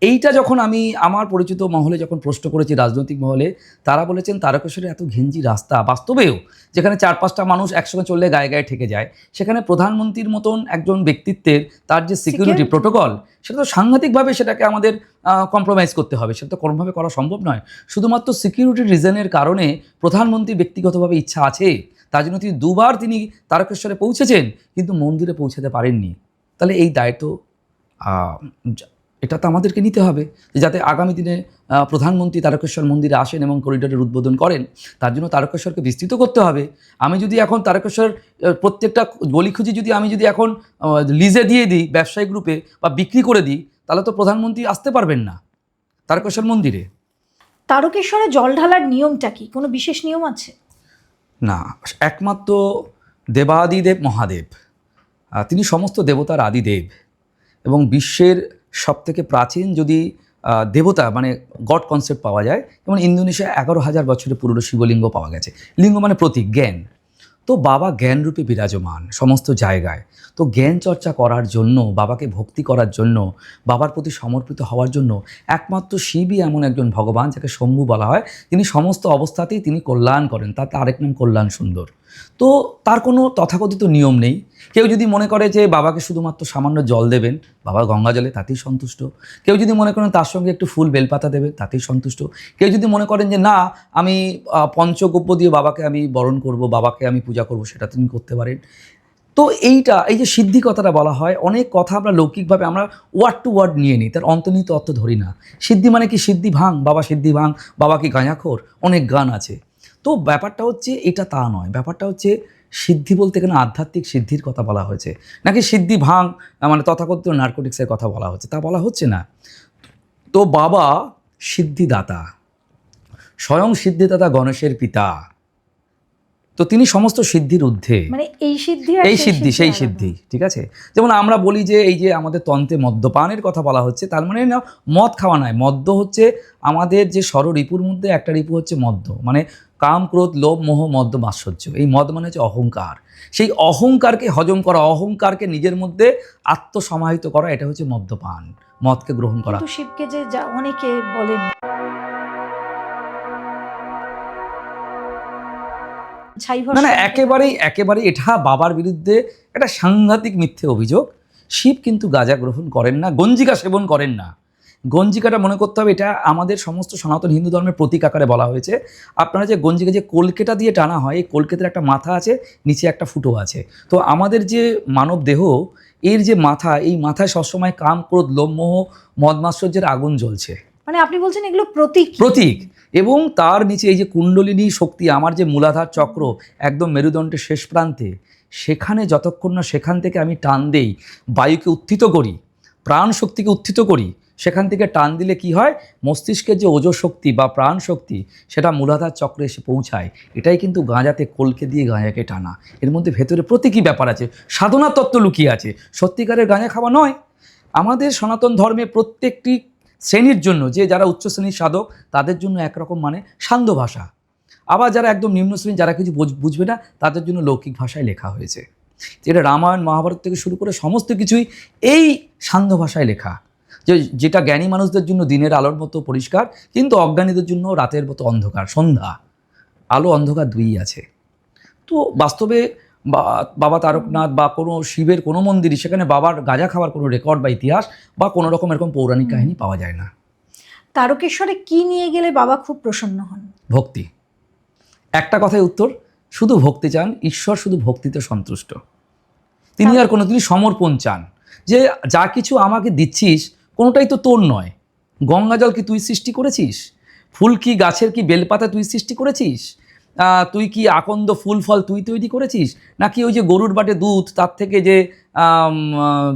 B: এইটা যখন আমি আমার পরিচিত মহলে যখন প্রশ্ন করেছি, রাজনৈতিক মহলে, তারা বলেছেন তারকেশ্বরে এত ঘিঞ্জি রাস্তা, বাস্তবেও যেখানে 4-5টা মানুষ একসঙ্গে চললে গায়ে গায়ে ঠেকে যায়, সেখানে প্রধানমন্ত্রীর মতন একজন ব্যক্তিত্বের তার যে সিকিউরিটি প্রোটোকল, সেটা তো সাংঘাতিকভাবে সেটাকে আমাদের কম্প্রোমাইজ করতে হবে। সেটা তো কোনোভাবে করা সম্ভব নয়। শুধুমাত্র সিকিউরিটি রিজনের কারণে প্রধানমন্ত্রীর ব্যক্তিগতভাবে ইচ্ছা আছে, তার জন্য তিনি দুবার তিনি তারকেশ্বরে পৌঁছেছেন কিন্তু মন্দিরে পৌঁছাতে পারেননি। তাহলে এই দায়িত্ব এটা তো আমাদেরকে নিতে হবে, যাতে আগামী দিনে প্রধানমন্ত্রী তারকেশ্বর মন্দিরে আসেন এবং করিডোরের উদ্বোধন করেন। তার জন্য তারকেশ্বরকে বিস্তৃত করতে হবে। আমি যদি এখন তারকেশ্বর প্রত্যেকটা গলিখুঁজি আমি যদি এখন লিজে দিয়ে দিই ব্যবসায়িক গ্রুপে বা বিক্রি করে দিই, তাহলে তো প্রধানমন্ত্রী আসতে পারবেন না তারকেশ্বর মন্দিরে।
A: তারকেশ্বরে জল ঢালার নিয়মটা কি? কোনো বিশেষ নিয়ম আছে?
B: না, একমাত্র দেবাদিদেব মহাদেব, তিনি সমস্ত দেবতার আদিদেব এবং বিশ্বের সবথেকে প্রাচীন যদি দেবতা মানে গড কনসেপ্ট পাওয়া যায়, যেমন ইন্দোনেশিয়া 11,000 বছরের পুরনো শিবলিঙ্গ পাওয়া গেছে। লিঙ্গ মানে প্রতীক, জ্ঞান। তো বাবা জ্ঞানরূপে বিরাজমান সমস্ত জায়গায়। তো জ্ঞান চর্চা করার জন্য, বাবাকে ভক্তি করার জন্য, বাবার প্রতি সমর্পিত হওয়ার জন্য একমাত্র শিবই এমন একজন ভগবান যাকে শম্ভু বলা হয়। তিনি সমস্ত অবস্থাতেই তিনি কল্যাণ করেন, তার আরেক নাম কল্যাণ সুন্দর। তো তার কোনো তথাকথিত নিয়ম নেই। কেউ যদি মনে করে যে বাবাকে শুধুমাত্র সামান্য জল দেবেন, বাবা গঙ্গা জলে, তাতেই সন্তুষ্ট। কেউ যদি মনে করেন তার সঙ্গে একটু ফুল বেলপাতা দেবে, তাতেই সন্তুষ্ট। কেউ যদি মনে করেন যে না, আমি পঞ্চগব্য দিয়ে বাবাকে আমি বরণ করব, বাবাকে আমি পূজা করব, সেটা তিনি করতে পারেন। তো এই যে সিদ্ধি কথাটা বলা হয়, অনেক কথা আমরা লৌকিকভাবে আমরা ওয়ার্ড টু ওয়ার্ড নিয়ে নিই, তার অন্তর্নিহিত অর্থ ধরি না। সিদ্ধি মানে কি? সিদ্ধি ভাঙ, বাবা সিদ্ধি ভাঙ, বাবা কি গাঁজাখোর, অনেক গান আছে। তো ব্যাপারটা হচ্ছে এটা তা নয়। ব্যাপারটা হচ্ছে সিদ্ধি বলতে এখানে আধ্যাত্মিক সিদ্ধির কথা বলা হয়েছে, নাকি সিদ্ধি ভাঙ মানে তথাকথিত নার্কোটিক্সের কথা বলা হচ্ছে, তা বলা হচ্ছে না। তো বাবা সিদ্ধিদাতা, স্বয়ং সিদ্ধিদাতা গণেশের পিতা। তো তিনি সমস্ত সিদ্ধির ঊর্ধ্বে।
A: মানে এই
B: সেই সিদ্ধি, ঠিক আছে। যেমন আমরা বলি যে এই যে আমাদের তন্ত্রে মদ্যপানের কথা বলা হচ্ছে, তার মানে না মদ খাওয়া নয়। মদ্য হচ্ছে আমাদের যে ষড়রিপুর মধ্যে একটা রিপু হচ্ছে মদ্য, মানে কাম, ক্রোধ, লোভ, মোহ, মদ্য, মাৎসর্য। এই মদ মানে হচ্ছে অহংকার। সেই অহংকারকে হজম করা, অহংকারকে নিজের মধ্যে আত্মসমাহিত করা, এটা হচ্ছে মদ্যপান, মদকে গ্রহণ করা।
A: শিবকে যে অনেকে বলেন
B: না, একেবারেই এটা বাবার বিরুদ্ধে একটা সাংঘাতিক মিথ্যে অভিযোগ। শিব কিন্তু গাঁজা গ্রহণ করেন না, গঞ্জিকা সেবন করেন না। গঞ্জিকাটা মনে করতে হবে এটা আমাদের সমস্ত সনাতন হিন্দু ধর্মের প্রতীক আকারে বলা হয়েছে। আপনারা যে গঞ্জিকা যে কলকেটা দিয়ে টানা হয়, এই কলকেটার একটা মাথা আছে, নিচে একটা ফুটো আছে। তো আমাদের যে মানব দেহ, এর যে মাথা, এই মাথায় সবসময় কাম, ক্রোধ, লোভমোহ, মদমাশ্চর্যের আগুন জ্বলছে,
A: মানে আপনি বলছেন এগুলো প্রতীক?
B: প্রতীক। এবং তার নিচে এই যে কুণ্ডলিনী শক্তি, আমার যে মূলাধার চক্র একদম মেরুদণ্ডের শেষ প্রান্তে, সেখানে যতক্ষণ না সেখান থেকে আমি টান দেই, বায়ুকে উত্থিত করি, প্রাণ শক্তিকে উত্থিত করি, সেখান থেকে টান দিলে কি হয়, মস্তিষ্কের যে ওজঃ শক্তি বা প্রাণ শক্তি সেটা মূলাধার চক্রে এসে পৌঁছায়। এটাই কিন্তু গাঁজাতে কলকে দিয়ে গাঁজাকে টানা। এর মধ্যে ভেতরে প্রতীকী ব্যাপার আছে, সাধনার তত্ত্ব লুকিয়ে আছে, সত্যিকারের গাঁজা খাওয়া নয়। আমাদের সনাতন ধর্মে প্রত্যেকটি শ্রেণীর জন্য, যে যারা উচ্চ শ্রেণীর সাধক তাদের জন্য একরকম মানে সান্ধ্য ভাষা, আবার যারা একদম নিম্ন শ্রেণী, যারা কিছু বুঝবে না, তাদের জন্য লৌকিক ভাষায় লেখা হয়েছে। যেটা রামায়ণ মহাভারত থেকে শুরু করে সমস্ত কিছুই এই সান্ধ্য ভাষায় লেখা, যেটা জ্ঞানী মানুষদের জন্য দিনের আলোর মতো পরিষ্কার, কিন্তু অজ্ঞানীদের জন্য রাতের মতো অন্ধকার। সন্ধ্যা, আলো অন্ধকার দুইই আছে। তো বাস্তবে বাবা তারকনাথ বা কোনো শিবের কোনো মন্দিরই, সেখানে বাবার গাঁজা খাওয়ার কোনো রেকর্ড বা ইতিহাস বা কোনো রকম এরকম পৌরাণিক কাহিনী পাওয়া যায় না।
A: তারকেশ্বরে কি নিয়ে গেলে বাবা খুব প্রসন্ন হন?
B: ভক্তি। একটা কথায় উত্তর, শুধু ভক্তি চান, ঈশ্বর শুধু ভক্তিতে সন্তুষ্ট। তিনি আর কোনোদিনই সমর্পণ চান, যে যা কিছু আমাকে দিচ্ছিস কোনোটাই তো তোর নয়। গঙ্গা জল কি তুই সৃষ্টি করেছিস? ফুল কি, গাছের কি বেলপাতা তুই সৃষ্টি করেছিস? তুই কি আকন্দ ফুল ফল তুই তৈরি করেছিস? নাকি ওই যে গরুর বাটে দুধ, তার থেকে যে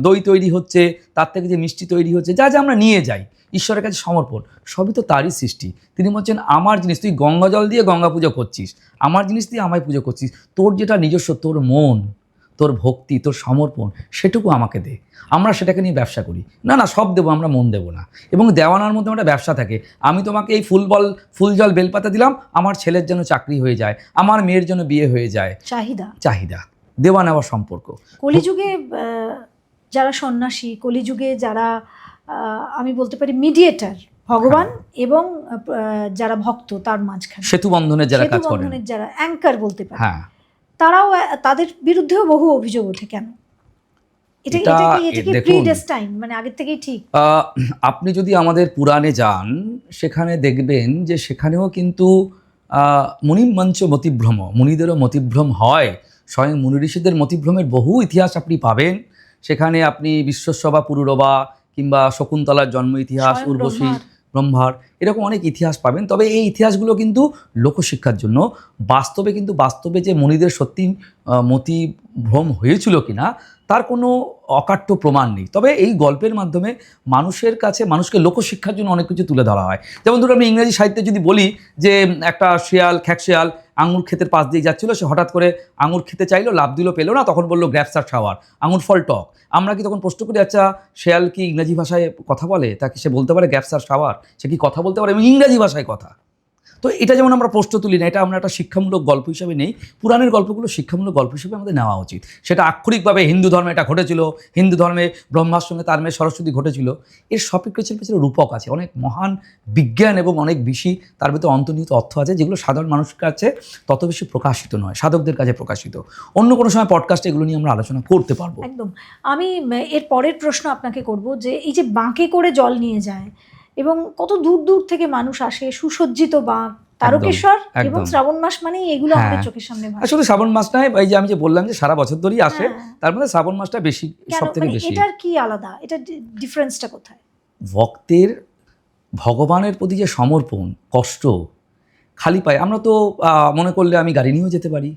B: দই তৈরি হচ্ছে, তার থেকে যে মিষ্টি তৈরি হচ্ছে, যা যা আমরা নিয়ে যাই ঈশ্বরের কাছে সমর্পণ, সবই তো তারই সৃষ্টি। তিনি বলছেন আমার জিনিস, তুই গঙ্গা জল দিয়ে গঙ্গা পুজো করছিস, আমার জিনিস দিয়ে আমায় পুজো করছিস, তোর যেটা নিজস্ব, তোর মন, তোর ভক্তি, তোর সমর্পণ, সেটুকু আমাকে দে। আমরা সেটাকে নিয়ে ব্যবসা করি, না না সব দেবো, আমরা মন দেবো না। এবং দেওয়ানার মধ্যে একটা ব্যবসা থাকে, আমি তোমাকে এই ফুল জল বেলপাতা দিলাম, আমার ছেলের জন্য চাকরি হয়ে যায়, আমার মেয়ের জন্য বিয়ে হয়ে যায়, চাহিদা, দেওয়া নেওয়ার সম্পর্ক।
A: কলিযুগে যারা সন্ন্যাসী, কলিযুগে যারা আমি বলতে পারি মিডিয়েটর, ভগবান এবং যারা ভক্ত, তার মাঝখানে
B: সেতু বন্ধনের যারা কাজ করেন,
A: যারা অ্যাঙ্কার বলতে পারে,
B: হ্যাঁ,
A: তারাও, তাদের বিরুদ্ধেও বহু অভিযোগ ওঠে। কেন? এটা কি প্রিডেস্টাইন, মানে আগের থেকেই ঠিক?
B: আপনি যদি আমাদের পুরাণে যান, সেখানে দেখবেন যে সেখানেও কিন্তু মুনিমঞ্চ মতিভ্রম, মুনিদেরও মতিভ্রম হয়। স্বয়ং মুনি ঋষিদের মতিভ্রমের বহু ইতিহাস আপনি পাবেন সেখানে। আপনি বিশ্বস্যবা পুরুরবা কিংবা শকুন্তলার জন্ম ইতিহাস, উর্বশী, ব্রহ্মার, এরকম অনেক ইতিহাস পাবেন। তবে এই ইতিহাসগুলো কিন্তু লোকশিক্ষার জন্য। বাস্তবে যে মুনিদের সত্যি মতিভ্রম হয়েছিল কিনা তার কোনো অকাট্য প্রমাণ নেই। তবে এই গল্পের মাধ্যমে মানুষের কাছে, মানুষকে লোকশিক্ষার জন্য অনেক কিছু তুলে ধরা হয়। যেমন ধরুন আমি ইংরেজি সাহিত্যে যদি বলি যে একটা খ্যাকশিয়াল আঙুর ক্ষেতের পাশ দিয়ে যাচ্ছিল, সে হঠাৎ করে আঙুর খেতে চাইলো, লাভ দিল, পেলো না, তখন বললো গ্র্যাপস আর শাওয়ার, আঙুর ফল টক। আমরা কি তখন প্রশ্ন করি, আচ্ছা শেয়াল কি ইংরেজি ভাষায় কথা বলে? তাকে সে বলতে পারে গ্র্যাপস আর শাওয়ার? সে কি কথা বলতে পারে? এবং ইংরেজি ভাষায় কথা। তো এটা যেমন আমরা প্রশ্ন তুলি না, এটা আমরা একটা শিক্ষামূলক গল্প হিসেবে নেই। পুরাণের গল্পগুলো শিক্ষামূলক গল্প হিসেবে আমাদের নেওয়া উচিত। সেটা আক্ষরিকভাবে হিন্দু ধর্মে এটা ঘটেছিল, হিন্দু ধর্মে ব্রহ্মার সঙ্গে তার মেয়ে সরস্বতী ঘটেছিল, এর সব কিছুর পেছনে রূপক আছে, অনেক মহান বিজ্ঞান এবং অনেক বেশি তার ভিতরে অন্তর্নিহিত অর্থ আছে, যেগুলো সাধারণ মানুষের কাছে তত বেশি প্রকাশিত নয়, সাধকদের কাছে প্রকাশিত। অন্য কোনো সময় পডকাস্টে এগুলো নিয়ে আমরা আলোচনা করতে পারবো।
A: একদম। আমি এর পরের প্রশ্ন আপনাকে করব, যে এই যে বাঁকে করে জল নিয়ে যায় এবং কত দূর দূর থেকে মানুষ আসে, সুসজ্জিত বাঁক, তারকেশ্বর, এবং শ্রাবণ মাস মানেই এগুলো আমাদের চোখের সামনে ভাসে।
B: আসলে শ্রাবণ মাসটাই, এই যে আমি যে বললাম যে সারা বছর ধরেই আসে, তার মধ্যে শ্রাবণ মাসটা বেশি, সবথেকে বেশি।
A: এটার কি আলাদা? এটা ডিফারেন্সটা কোথায়?
B: ভক্তের ভগবানের প্রতি যে সমর্পণ, কষ্ট, খালি পায়ে, আমরা তো মনে করলে আমি গাড়ি নিয়েও যেতে পারি,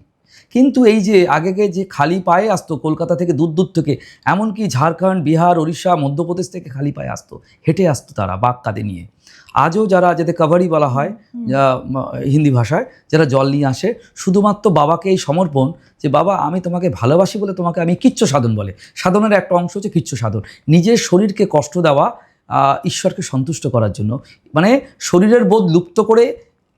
B: কিন্তু এই যে আগে যে খালি পায়ে আসতো কলকাতা থেকে, দূর দূর থেকে, এমনকি ঝাড়খণ্ড, বিহার, উড়িষ্যা, মধ্যপ্রদেশ থেকে খালি পায়ে আসতো, হেঁটে আসতো তারা বাঁক কাঁধে নিয়ে। আজও যারা, যাদের কাভারি বলা হয় হিন্দি ভাষায়, যারা জল নিয়ে আসে, শুধুমাত্র বাবাকে এই সমর্পণ, যে বাবা আমি তোমাকে ভালোবাসি বলে তোমাকে আমি কিচ্ছু সাধন বলে, সাধনের একটা অংশ হচ্ছে কিচ্ছু সাধন, নিজের শরীরকে কষ্ট দেওয়া ঈশ্বরকে সন্তুষ্ট করার জন্য, মানে শরীরের বোধ লুপ্ত করে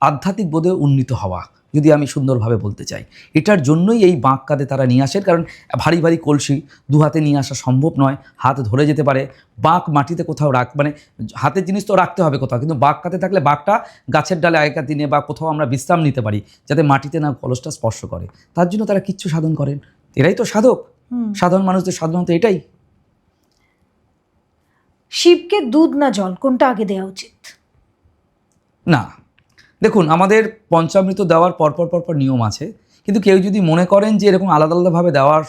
B: আধ্যাত্মিক বোধে উন্নীত হওয়া, যদি আমি সুন্দরভাবে বলতে চাই। এটার জন্যই এই বাঁক কাঁধে তারা নিয়ে আসেন, কারণ ভারী ভারী কলসি দু হাতে নিয়ে আসা সম্ভব নয়, হাত ধরে যেতে পারে, বাঁক মাটিতে কোথাও মানে হাতের জিনিস তো রাখতে হবে কোথাও, কিন্তু বাঁক কাঁধে থাকলে বাঁকটা গাছের ডালে আগেকার দিনে বা কোথাও আমরা বিশ্রাম নিতে পারি, যাতে মাটিতে না কলসটা স্পর্শ করে, তার জন্য তারা কিচ্ছু সাধন করেন। এরাই তো সাধক, সাধারণ মানুষদের সাধারণত এটাই।
A: শিবকে দুধ না জল কোনটা আগে দেওয়া উচিত?
B: না, দেখুন আমাদের পঞ্চামৃত দেওয়ার পরপর নিয়ম আছে, কিন্তু কেউ যদি মনে করেন যে এরকম আলাদা আলাদাভাবে দেওয়ার,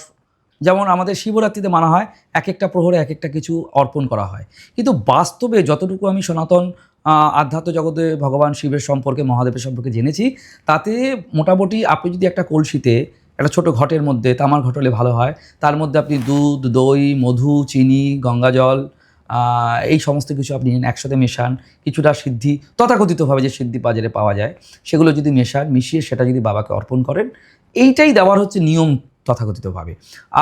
B: যেমন আমাদের শিবরাত্রিতে মানা হয় এক একটা প্রহরে এক একটা কিছু অর্পণ করা হয়, কিন্তু বাস্তবে যতটুকু আমি সনাতন আধ্যাত্ম জগতে ভগবান শিবের সম্পর্কে, মহাদেবের সম্পর্কে জেনেছি, তাতে মোটামুটি আপনি যদি একটা কলসিতে, একটা ছোট ঘটের মধ্যে, তামার ঘট হলে ভালো হয়, তার মধ্যে আপনি দুধ, দই, মধু, চিনি, গঙ্গাজল, এই সমস্ত কিছু আপনি একসাথে মেশান, কিছুটা সিদ্ধি, তথাকথিতভাবে যে সিদ্ধি বাজারে পাওয়া যায় সেগুলো যদি মিশিয়ে সেটা যদি বাবাকে অর্পণ করেন, এইটাই দেওয়ার হচ্ছে নিয়ম তথাকথিতভাবে।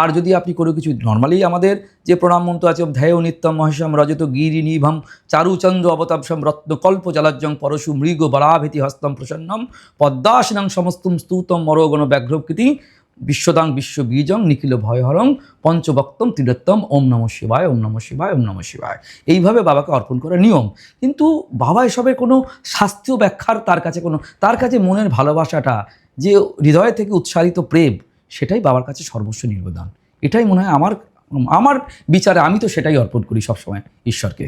B: আর যদি আপনি কোনো কিছু নর্মালি আমাদের যে প্রণাম মন্ত্র আছে, ধ্যায় নিত্যম মহেশম রজত গিরি নিভম চারুচন্দ্র অবতাপসম রত্নকল্প জলাজ্জং পরশু মৃগ বরাভীতি হস্তম প্রসন্নম পদ্মাসনং সমস্তম স্তূতম মরোগণ ব্যাঘ্রকৃতি বিশ্বদাং বিশ্ববীজং নিখিল ভয়হরং পঞ্চবক্তম ত্রিরত্তম ওম নমঃ শিবায়, ওম নমঃ শিবায়, ওম নমঃ শিবায়, এইভাবে বাবাকে অর্পণ করার নিয়ম। কিন্তু বাবা এসবের কোনো শাস্ত্রীয় ব্যাখ্যার তার কাছে মনের ভালোবাসাটা, যে হৃদয় থেকে উৎসারিত প্রেম, সেটাই বাবার কাছে সর্বস্ব নিবেদন। এটাই মনে হয় আমার বিচারে, আমি তো সেটাই অর্পণ করি সবসময় ঈশ্বরকে।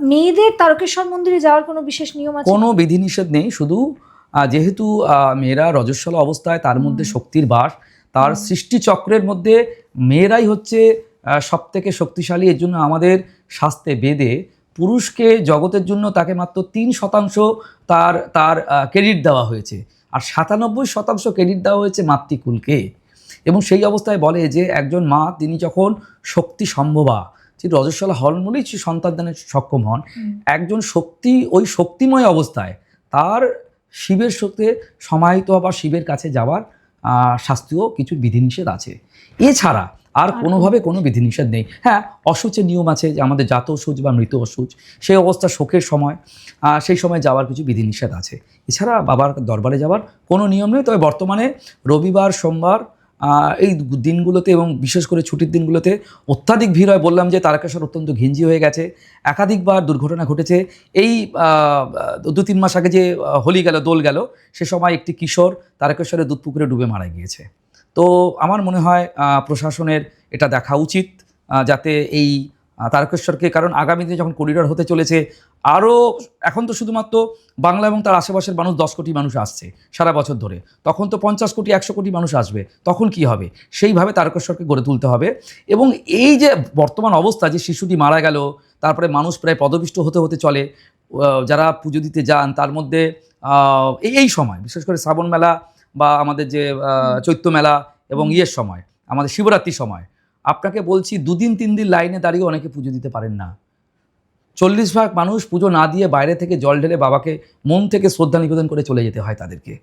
A: মেয়েদের তারকেশ্বর মন্দিরে যাওয়ার কোনো বিশেষ নিয়ম আছে?
B: কোনো বিধিনিষেধ নেই, শুধু যেহেতু মেয়েরা রজস্বলা অবস্থায়, তার মধ্যে শক্তির বাস, তার সৃষ্টিচক্রের মধ্যে মেয়েরাই হচ্ছে সবথেকে শক্তিশালী। এর জন্য আমাদের শাস্ত্রে, বেদে পুরুষকে জগতের জন্য তাকে মাত্র 3% তার তার ক্রেডিট দেওয়া হয়েছে, আর 97% ক্রেডিট দেওয়া হয়েছে মাতৃকুলকে। এবং সেই অবস্থায় বলে যে একজন মা, তিনি যখন শক্তি সম্ভবা, তিনি রজস্বলা হন বলেই সন্তান দানে সক্ষম হন। একজন ওই শক্তিময় অবস্থায় তার শিবের সাথে সমাহিত বা শিবের কাছে যাওয়ার শাস্ত্রীয় কিছু বিধিনিষেধ আছে। এছাড়া আর কোনোভাবে কোনো বিধিনিষেধ নেই। হ্যাঁ, অসুচের নিয়ম আছে, যে আমাদের জাত অসুচ বা মৃত অসুচ, সেই অবস্থা শোকের সময়, সেই সময় যাওয়ার কিছু বিধিনিষেধ আছে। এছাড়া বাবার দরবারে যাওয়ার কোনো নিয়ম নেই। তবে বর্তমানে রবিবার, সোমবার, এই দিনগুলোতে এবং বিশেষ করে ছুটির দিনগুলোতে অত্যাধিক ভিড় হয়। বললাম যে তারকেশ্বর অত্যন্ত ঘিঞ্জি হয়ে গেছে, একাধিকবার দুর্ঘটনা ঘটেছে। এই 2-3 মাস আগে যে হোলি গেল, দোল গেল, সে সময় একটি কিশোর তারকেশ্বরের দুধপুকুরে ডুবে মারা গিয়েছে। তো আমার মনে হয় প্রশাসনের এটা দেখা উচিত, যাতে এই তারকেশ্বরকে, কারণ আগামী দিনে যখন করিডোর হতে চলেছে, আরও, এখন তো শুধুমাত্র বাংলা এবং তার আশেপাশের মানুষ 10 কোটি মানুষ আসছে সারা বছর ধরে, তখন তো 50 কোটি 100 কোটি মানুষ আসবে, তখন কি হবে? সেইভাবে তারকেশ্বরকে গড়ে তুলতে হবে। এবং এই যে বর্তমান অবস্থা, যে শিশুটি মারা গেল, তারপরে মানুষ প্রায় পদপিষ্ট হতে হতে চলে, যারা পুজো দিতে যান, তার মধ্যে এই সময় বিশেষ করে শ্রাবণ মেলা বা আমাদের যে চৈত্র মেলা এবং সময়, আমাদের শিবরাত্রির সময়, আপনাকে বলছি 2 দিন 3 দিন লাইনে দাঁড়িয়ে অনেকে পুজো দিতে পারেন না। 40% মানুষ পুজো না দিয়ে বাইরে থেকে জল ঢেলে বাবাকে মন থেকে শ্রদ্ধা নিবেদন করে চলে যেতে হয় তাদেরকে।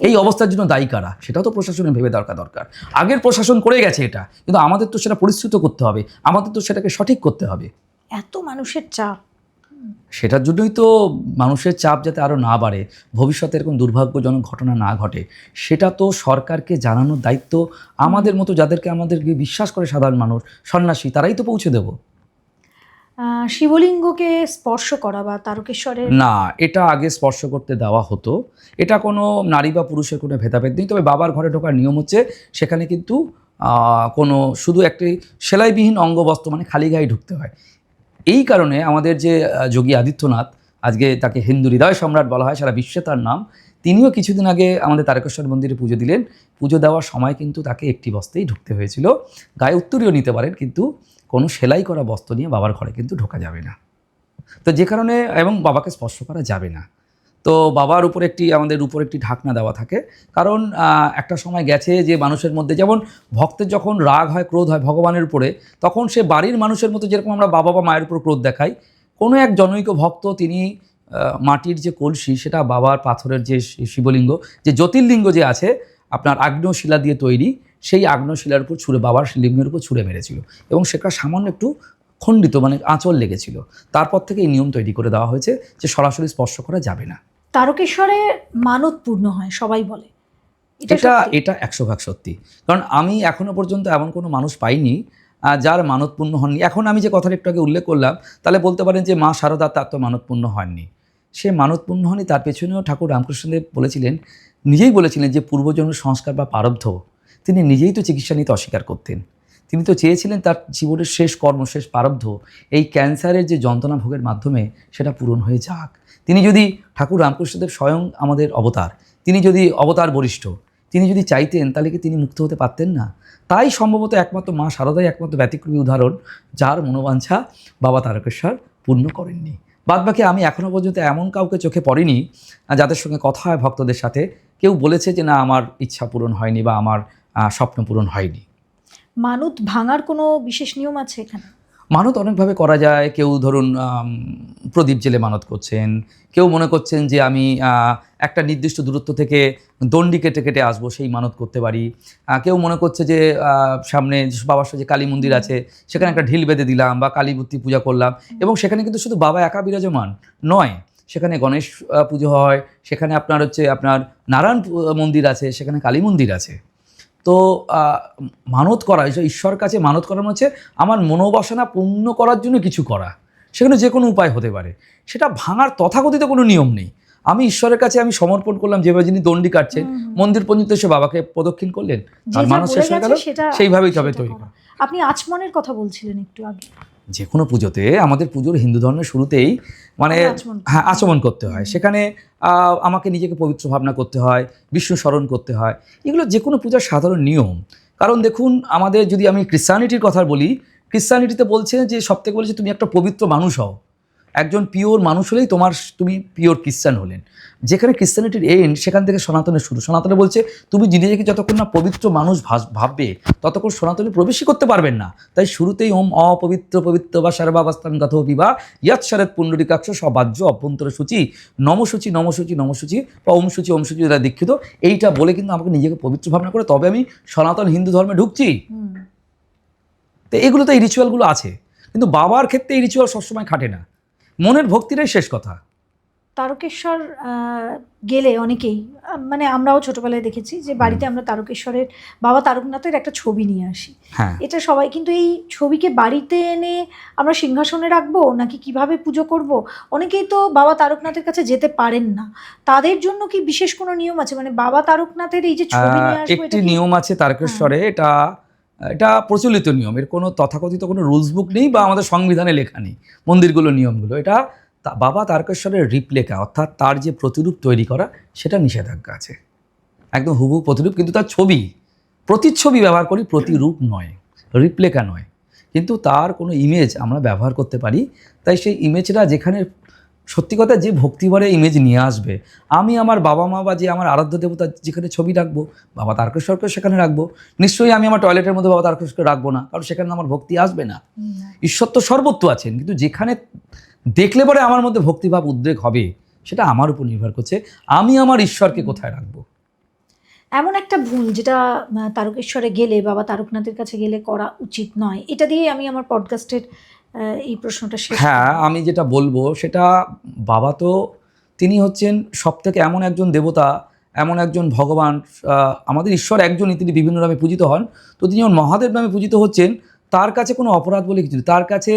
B: এই অবস্থার জন্য দায়ী কারা, সেটাও তো প্রশাসনের ভেবে দরকার। আগের প্রশাসন করে গেছে এটা, কিন্তু আমাদের তো সেটা পরিশ্রুত করতে হবে, আমাদের তো সেটাকে সঠিক করতে হবে।
A: এত মানুষের চাপ,
B: সেটার জন্যই তো মানুষের চাপ যাতে আরও না বাড়ে, ভবিষ্যতে এরকম দুর্ভাগ্যজনক ঘটনা না ঘটে, সেটা তো সরকারকে জানানোর দায়িত্ব আমাদের মতো, যাদেরকে আমাদেরকে বিশ্বাস করে সাধারণ মানুষ, সন্ন্যাসী, তারাই তো পৌঁছে দেব।
A: শিবলিঙ্গকে স্পর্শ করা বা তারকেশ্বরের,
B: না, এটা আগে স্পর্শ করতে দেওয়া হতো। এটা কোনো নারী বা পুরুষের কোনো ভেদাভেদ নেই। তবে বাবার ঘরে ঢোকার নিয়ম হচ্ছে, সেখানে কিন্তু কোনো শুধু একটি সেলাইবিহীন অঙ্গবস্ত্র, মানে খালি গায়ে ঢুকতে হয়। এই কারণে আমাদের যে যোগী আদিত্যনাথ, আজকে তাকে হিন্দু হৃদয় সম্রাট বলা হয়, সারা বিশ্বে তার নাম, তিনিও কিছুদিন আগে আমাদের তারকেশ্বর মন্দিরে পুজো দিলেন। পুজো দেওয়ার সময় কিন্তু তাকে একটি বস্ত্রেই ঢুকতে হয়েছিল। গায়ে উত্তরীয় নিতে পারেন, কিন্তু কোনো সেলাই করা বস্ত্র নিয়ে বাবার ঘরে কিন্তু ঢোকা যাবে না। তো যে কারণে, এবং বাবাকে স্পর্শ করা যাবে না। তো বাবার উপর আমাদের উপর একটি ঢাকনা দেওয়া থাকে, কারণ একটা সময় গেছে যে মানুষের মধ্যে, যেমন ভক্তের যখন রাগ হয়, ক্রোধ হয় ভগবানের উপরে, তখন সে বাড়ির মানুষের মতো, যেরকম আমরা বাবা বা মায়ের উপর ক্রোধ দেখাই, কোনো এক জনৈক ভক্ত, তিনি মাটির যে কলসি, সেটা বাবার পাথরের যে শিবলিঙ্গ, যে জ্যোতির্লিঙ্গ যে আছে আপনার আগ্নেয় শিলা দিয়ে তৈরি, সেই আগ্নেয় শিলার উপর ছুঁড়ে, বাবার লিঙ্গের উপর ছুঁড়ে মেরেছিল, এবং সেটা সামান্য একটু খণ্ডিত, মানে আঁচল লেগেছিল। তারপর থেকে এই নিয়ম তৈরি করে দেওয়া হয়েছে যে সরাসরি স্পর্শ করা যাবে না।
A: তারকেশ্বরে মানত পূর্ণ হয় সবাই বলে,
B: এটা 100% সত্যি। কারণ আমি এখনো পর্যন্ত এমন কোনো মানুষ পাইনি যার মানত পূর্ণ হননি। এখন আমি যে কথাটা একটু আগে উল্লেখ করলাম, তাহলে বলতে পারেন যে মা শারদা, তার তো মানত পূর্ণ হয়নি। সে মানত পূর্ণ হয়নি, তার পেছনেও ঠাকুর রামকৃষ্ণদেব নিজেই বলেছিলেন যে পূর্বজন্মের সংস্কার বা প্রারব্ধ, তিনি নিজেই তো চিকিৎসা নিতে অস্বীকার করতেন। তিনি তো চেয়েছিলেন তার জীবনের শেষ কর্ম, শেষ প্রারব্ধ এই ক্যান্সারের যে যন্ত্রণা ভোগের মাধ্যমে সেটা পূরণ হয়ে যাক। তিনি যদি, ঠাকুর রামকৃষ্ণদেব স্বয়ং আমাদের অবতার, তিনি যদি অবতার বরিষ্ঠ, তিনি যদি চাইতেন তাহলে কি তিনি মুক্ত হতে পারতেন না? তাই সম্ভবত একমাত্র মা শারদাই একমাত্র ব্যতিক্রমী উদাহরণ যার মনোবাঞ্ছা বাবা তারকেশ্বর পূর্ণ করেননি। বাদবাকি আমি এখনও পর্যন্ত এমন কাউকে চোখে পড়িনি যাদের সঙ্গে কথা হয় ভক্তদের সাথে, কেউ বলেছে যে না আমার ইচ্ছা পূরণ হয়নি বা আমার স্বপ্ন পূরণ হয়নি।
A: মানত ভাঙার কোনো বিশেষ নিয়ম আছে এখানে?
B: মানত অনেকভাবে করা যায়। কেউ ধরুন প্রদীপ জেলে মানত করছেন, কেউ মনে করছেন যে আমি একটা নির্দিষ্ট দূরত্ব থেকে দণ্ডি কেটে কেটে আসবো, সেই মানত করতে পারি। কেউ মনে করছে যে সামনে বাবার সাথে যে কালী মন্দির আছে সেখানে একটা ঢিল বেঁধে দিলাম বা কালী মূর্তি পূজা করলাম, এবং সেখানে কিন্তু শুধু বাবা একা বিরাজমান নয়, সেখানে গণেশ পুজো হয়, সেখানে আপনার নারায়ণ মন্দির আছে, সেখানে কালী মন্দির আছে। তো মানত করা, ঈশ্বর কাছে মানত করার হচ্ছে আমার মনোবাসনা পূর্ণ করার জন্য কিছু করা, সেখানে যে কোনো উপায় হতে পারে। সেটা ভাঙার তথাকথিত কোনো নিয়ম নেই। আমি ঈশ্বরের কাছে আমি সমর্পণ করলাম, যেভাবে যিনি দণ্ডি কাটছেন মন্দির পর্যন্ত এসে বাবাকে প্রদক্ষিণ করলেন, তার মানুষ শেষ হয়ে গেল, সেইভাবেই তবে তৈরি করা।
A: আপনি আচমনের কথা বলছিলেন একটু আগে।
B: যে কোনো পুজোতে, আমাদের পুজোর হিন্দু ধর্মের শুরুতেই হ্যাঁ আচমন করতে হয়। সেখানে আমাকে নিজেকে পবিত্র ভাবনা করতে হয়, বিষ্ণু স্মরণ করতে হয়। এগুলো যে কোনো পূজার সাধারণ নিয়ম। কারণ দেখুন, আমাদের যদি আমি ক্রিশ্চিয়ানিটির কথা বলি, ক্রিশ্চিয়ানিটিতে বলছে যে সবথেকে বলছে তুমি একটা পবিত্র মানুষ হও, একজন পিওর মানুষ হলেই তুমি পিওর ক্রিশ্চান হলেন। যেখানে ক্রিশ্চিয়ানিটির এন্ড, সেখান থেকে সনাতনের শুরু। সনাতনে বলছে তুমি নিজেকে যতক্ষণ না পবিত্র মানুষ ভাববে ততক্ষণ সনাতনে প্রবেশই করতে পারবেন না। তাই শুরুতেই ওম অপবিত্র পবিত্র বা সর্বাবস্থান গত বিবা ইয়াত শরৎ পুণ্ডরিকাক্ষ সবাজ্য অভ্যন্তর সূচি নমসূচি নমসূচি নমসূচি বা ওম সূচি যারা দীক্ষিত, এইটা বলে কিন্তু আমাকে নিজেকে পবিত্র ভাবনা করে তবে আমি সনাতন হিন্দু ধর্মে ঢুকছি। তো এগুলো তো এই রিচুয়ালগুলো আছে, কিন্তু বাবার ক্ষেত্রে এই রিচুয়াল সবসময় খাটে না, মনের ভক্তিটাই শেষ কথা।
A: তারকেশ্বর গেলে অনেকেই, মানে আমরাও ছোটবেলায় দেখেছি যে বাড়িতে আমরা তারকেশ্বরের বাবা তারকনাথের একটা ছবি নিয়ে আসি। এটা সবাই, কিন্তু এই ছবিকে বাড়িতে এনে আমরা সিংহাসনে রাখবো নাকি কিভাবে পুজো করব? অনেকেই তো বাবা তারকনাথের কাছে যেতে পারেন না, তাদের জন্য কি বিশেষ কোনো নিয়ম আছে? মানে বাবা তারকনাথের এই যে ছবি নিয়ে আসবো,
B: একটি নিয়ম আছে তারকেশ্বরে, এটা প্রচলিত নিয়ম, এর কোনো তথাকথিত কোনো রুলস বুক নেই বা আমাদের সংবিধানে লেখা নেই মন্দিরগুলো নিয়মগুলো। এটা বাবা তারকেশ্বরের রিপ্লেকা, অর্থাৎ তার যে প্রতিরূপ তৈরি করা সেটা নিষেধাজ্ঞা আছে, একদম হুবহু প্রতিরূপ, কিন্তু তার প্রতিচ্ছবি ব্যবহার করি, প্রতিরূপ নয়, রিপ্লেকা নয়। কিন্তু তার কোনো ইমেজ আমরা ব্যবহার করতে পারি। তাই সেই ইমেজটা যেখানে সত্যি কথা যে ভক্তিভরে ইমেজ নিয়ে আসবে, আমি আমার বাবা মা বা যে আমার আরাধ্য দেবতার যেখানে ছবি রাখবো, বাবা তারকেশ্বরকে সেখানে রাখবো। নিশ্চয়ই আমি আমার টয়লেটের মধ্যে বাবা তারকেশ্বরকে রাখবো না, কারণ সেখানে আমার ভক্তি আসবে না। ঈশ্বর তো সর্বত্র আছেন, কিন্তু যেখানে দেখলে পরে আমার মধ্যে ভক্তিভাব উদ্রেক হবে সেটা আমার উপর নির্ভর করছে, আমি আমার ঈশ্বরকে কোথায় রাখবো।
A: এমন একটা ভুল যেটা তারকেশ্বরে গেলে, বাবা তারকনাথের কাছে গেলে করা উচিত নয়, এটা দিয়ে আমি আমার পডকাস্টের এই প্রশ্নটা শেষ।
B: হ্যাঁ, আমি যেটা বলবো সেটা, বাবা তো তিনি হচ্ছেন সবথেকে এমন একজন দেবতা, এমন একজন ভগবান, আমাদের ঈশ্বর একজনই, তিনি বিভিন্ন নামে পূজিত হন। তো তিনি যেমন মহাদেব নামে পূজিত হচ্ছেন, তার কাছে কোনো অপরাধ বলে কিছু নেই, তার কাছে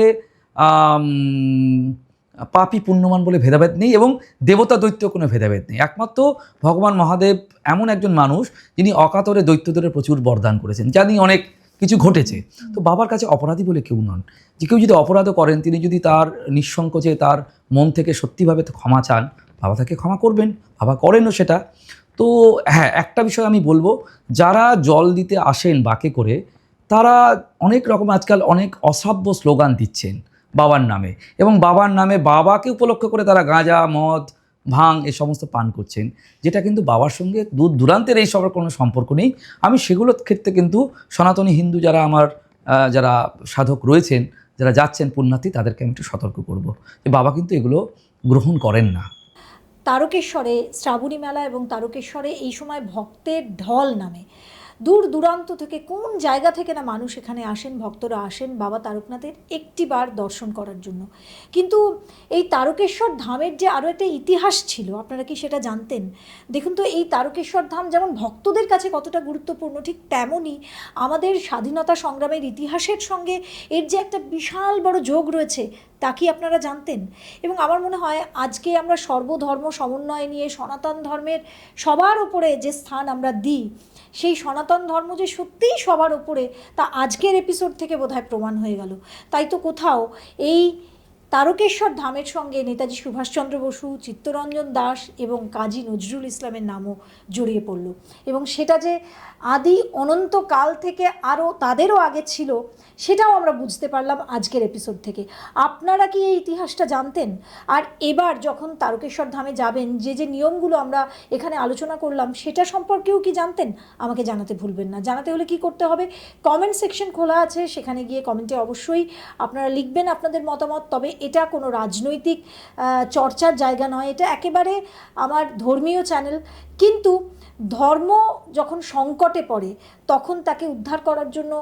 B: পাপী পুণ্যমান বলে ভেদাভেদ নেই, এবং দেবতা দৈত্য কোনো ভেদাভেদ নেই। একমাত্র ভগবান মহাদেব এমন একজন মানুষ যিনি অকাতরে দৈত্যদের প্রচুর বরদান করেছেন, যা নিয়ে অনেক কিছু ঘটেছে। তো বাবার কাছে অপরাধী বলে কেউ নন। যে কেউ যদি অপরাধও করেন, তিনি যদি তার নিঃসংকোচে তার মন থেকে সত্যিভাবে ক্ষমা চান, বাবা তাকে ক্ষমা করবেন, বাবা করেনও সেটা। তো হ্যাঁ, একটা বিষয় আমি বলবো, যারা জল দিতে আসেন বাঁকে করে, তারা অনেক রকম আজকাল অনেক অশ্রাব্য স্লোগান দিচ্ছেন বাবার নামে, এবং বাবার নামে বাবাকে উপলক্ষ করে তারা গাঁজা মদ ভাং এ সমস্ত পান করছেন, যেটা কিন্তু বাবার সঙ্গে দূর দূরান্তের এই সবার কোনো সম্পর্ক নেই। আমি সেগুলোর ক্ষেত্রে কিন্তু সনাতনী হিন্দু যারা আমার যারা সাধক রয়েছেন, যারা যাচ্ছেন পুণ্যার্থী, তাদেরকে আমি একটু সতর্ক করব যে বাবা কিন্তু এগুলো গ্রহণ করেন না।
A: তারকেশ্বরে শ্রাবণী মেলা এবং তারকেশ্বরে এই সময় ভক্তের ঢল নামে, দূর দূরান্ত থেকে, কোন জায়গা থেকে না মানুষ এখানে আসেন, ভক্তরা আসেন বাবা তারকনাথের একটিবার দর্শন করার জন্য। কিন্তু এই তারকেশ্বর ধামের যে আরও একটা ইতিহাস ছিল, আপনারা কি সেটা জানতেন? দেখুন তো, এই তারকেশ্বর ধাম যেমন ভক্তদের কাছে কতটা গুরুত্বপূর্ণ, ঠিক তেমনই আমাদের স্বাধীনতা সংগ্রামের ইতিহাসের সঙ্গে এর যে একটা বিশাল বড় যোগ রয়েছে তা কি আপনারা জানতেন? এবং আমার মনে হয় আজকে আমরা সর্বধর্ম সমন্বয় নিয়ে সনাতন ধর্মের সবার উপরে যে স্থান আমরা দিই, সেই সনাতন ধর্ম যে সত্যিই সবার উপরে, তা আজকের এপিসোড থেকে বোধহয় প্রমাণ হয়ে গেল। তাই তো কোথাও এই তারকেশ্বর ধামের সঙ্গে নেতাজি সুভাষচন্দ্র বসু, চিত্তরঞ্জন দাস এবং কাজী নজরুল ইসলামের নামও জড়িয়ে পড়ল। এবং সেটা যে আদি অনন্তকাল থেকে আরও তাদেরও আগে ছিল, সেটাও আমরা বুঝতে পারলাম আজকের এপিসোড থেকে। আপনারা কি এই ইতিহাসটা জানতেন? আর এবার যখন তারকেশ্বর ধামে যাবেন, যে যে নিয়মগুলো আমরা এখানে আলোচনা করলাম, সেটা সম্পর্কেও কি জানতেন? আমাকে জানাতে ভুলবেন না। জানাতে হলে কি করতে হবে? কমেন্ট সেকশন খোলা আছে, সেখানে গিয়ে কমেন্টে অবশ্যই আপনারা লিখবেন আপনাদের মতামত। তবে এটা কোনো রাজনৈতিক চর্চার জায়গা নয়, এটা একেবারে আমার ধর্মীয় চ্যানেল। কিন্তু ধর্ম যখন সংকটে পড়ে, তখন তাকে উদ্ধার করার জন্য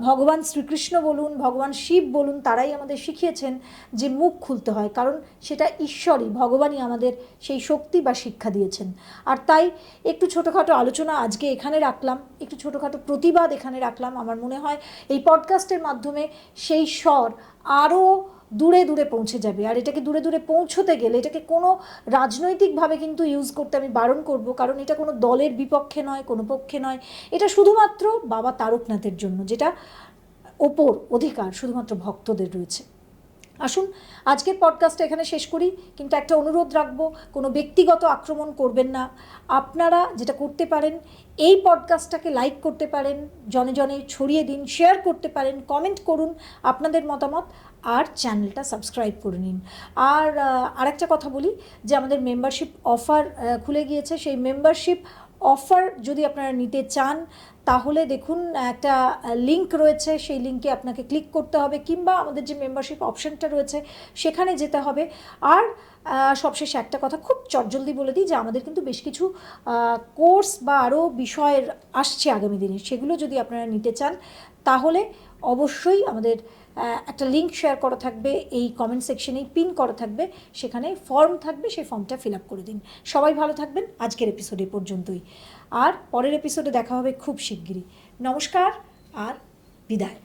A: ভগবান শ্রীকৃষ্ণ বলুন, ভগবান শিব বলুন, তারাই আমাদের শিখিয়েছেন যে মুখ খুলতে হয়, কারণ সেটা ঈশ্বরই, ভগবানই আমাদের সেই শক্তি বা শিক্ষা দিয়েছেন। আর তাই একটু ছোটোখাটো আলোচনা আজকে এখানে রাখলাম, একটু ছোটোখাটো প্রতিবাদ এখানে রাখলাম। আমার মনে হয় এই পডকাস্টের মাধ্যমে সেই স্বর আরও দূরে দূরে পৌঁছে যাবে। আর এটাকে দূরে দূরে পৌঁছতে গেলে এটাকে কোনো রাজনৈতিকভাবে কিন্তু ইউজ করতে আমি বারণ করব, কারণ এটা কোনো দলের বিপক্ষে নয়, কোনো পক্ষে নয়। এটা শুধুমাত্র বাবা তারকনাথের জন্য, যেটা ওপর অধিকার শুধুমাত্র ভক্তদের রয়েছে। আসুন আজকের পডকাস্টটা এখানে শেষ করি, কিন্তু একটা অনুরোধ রাখবো, কোনো ব্যক্তিগত আক্রমণ করবেন না। আপনারা যেটা করতে পারেন, এই পডকাস্টটাকে লাইক করতে পারেন, জনে জনে ছড়িয়ে দিন, শেয়ার করতে পারেন, কমেন্ট করুন আপনাদের মতামত, আর চ্যানেলটা সাবস্ক্রাইব করে নিন। আর আরেকটা কথা বলি, যে আমাদের মেম্বারশিপ অফার খুলে গিয়েছে। সেই মেম্বারশিপ অফার যদি আপনারা নিতে চান, তাহলে দেখুন একটা লিঙ্ক রয়েছে, সেই লিঙ্কে আপনাকে ক্লিক করতে হবে, কিংবা আমাদের যে মেম্বারশিপ অপশানটা রয়েছে সেখানে যেতে হবে। আর সবশেষে একটা কথা খুব চটজলদি বলে দিই, যে আমাদের কিন্তু বেশ কিছু কোর্স বা আরও বিষয়ের আসছে আগামী দিনে। সেগুলো যদি আপনারা নিতে চান, তাহলে অবশ্যই আমাদের একটা লিঙ্ক শেয়ার করা থাকবে, এই কমেন্ট সেকশনেই পিন করা থাকবে, সেখানে ফর্ম থাকবে, সেই ফর্মটা ফিল আপ করে দিন। সবাই ভালো থাকবেন। আজকের এপিসোডে পর্যন্তই, আর পরের এপিসোডে দেখা হবে খুব শিগগিরই। নমস্কার আর বিদায়।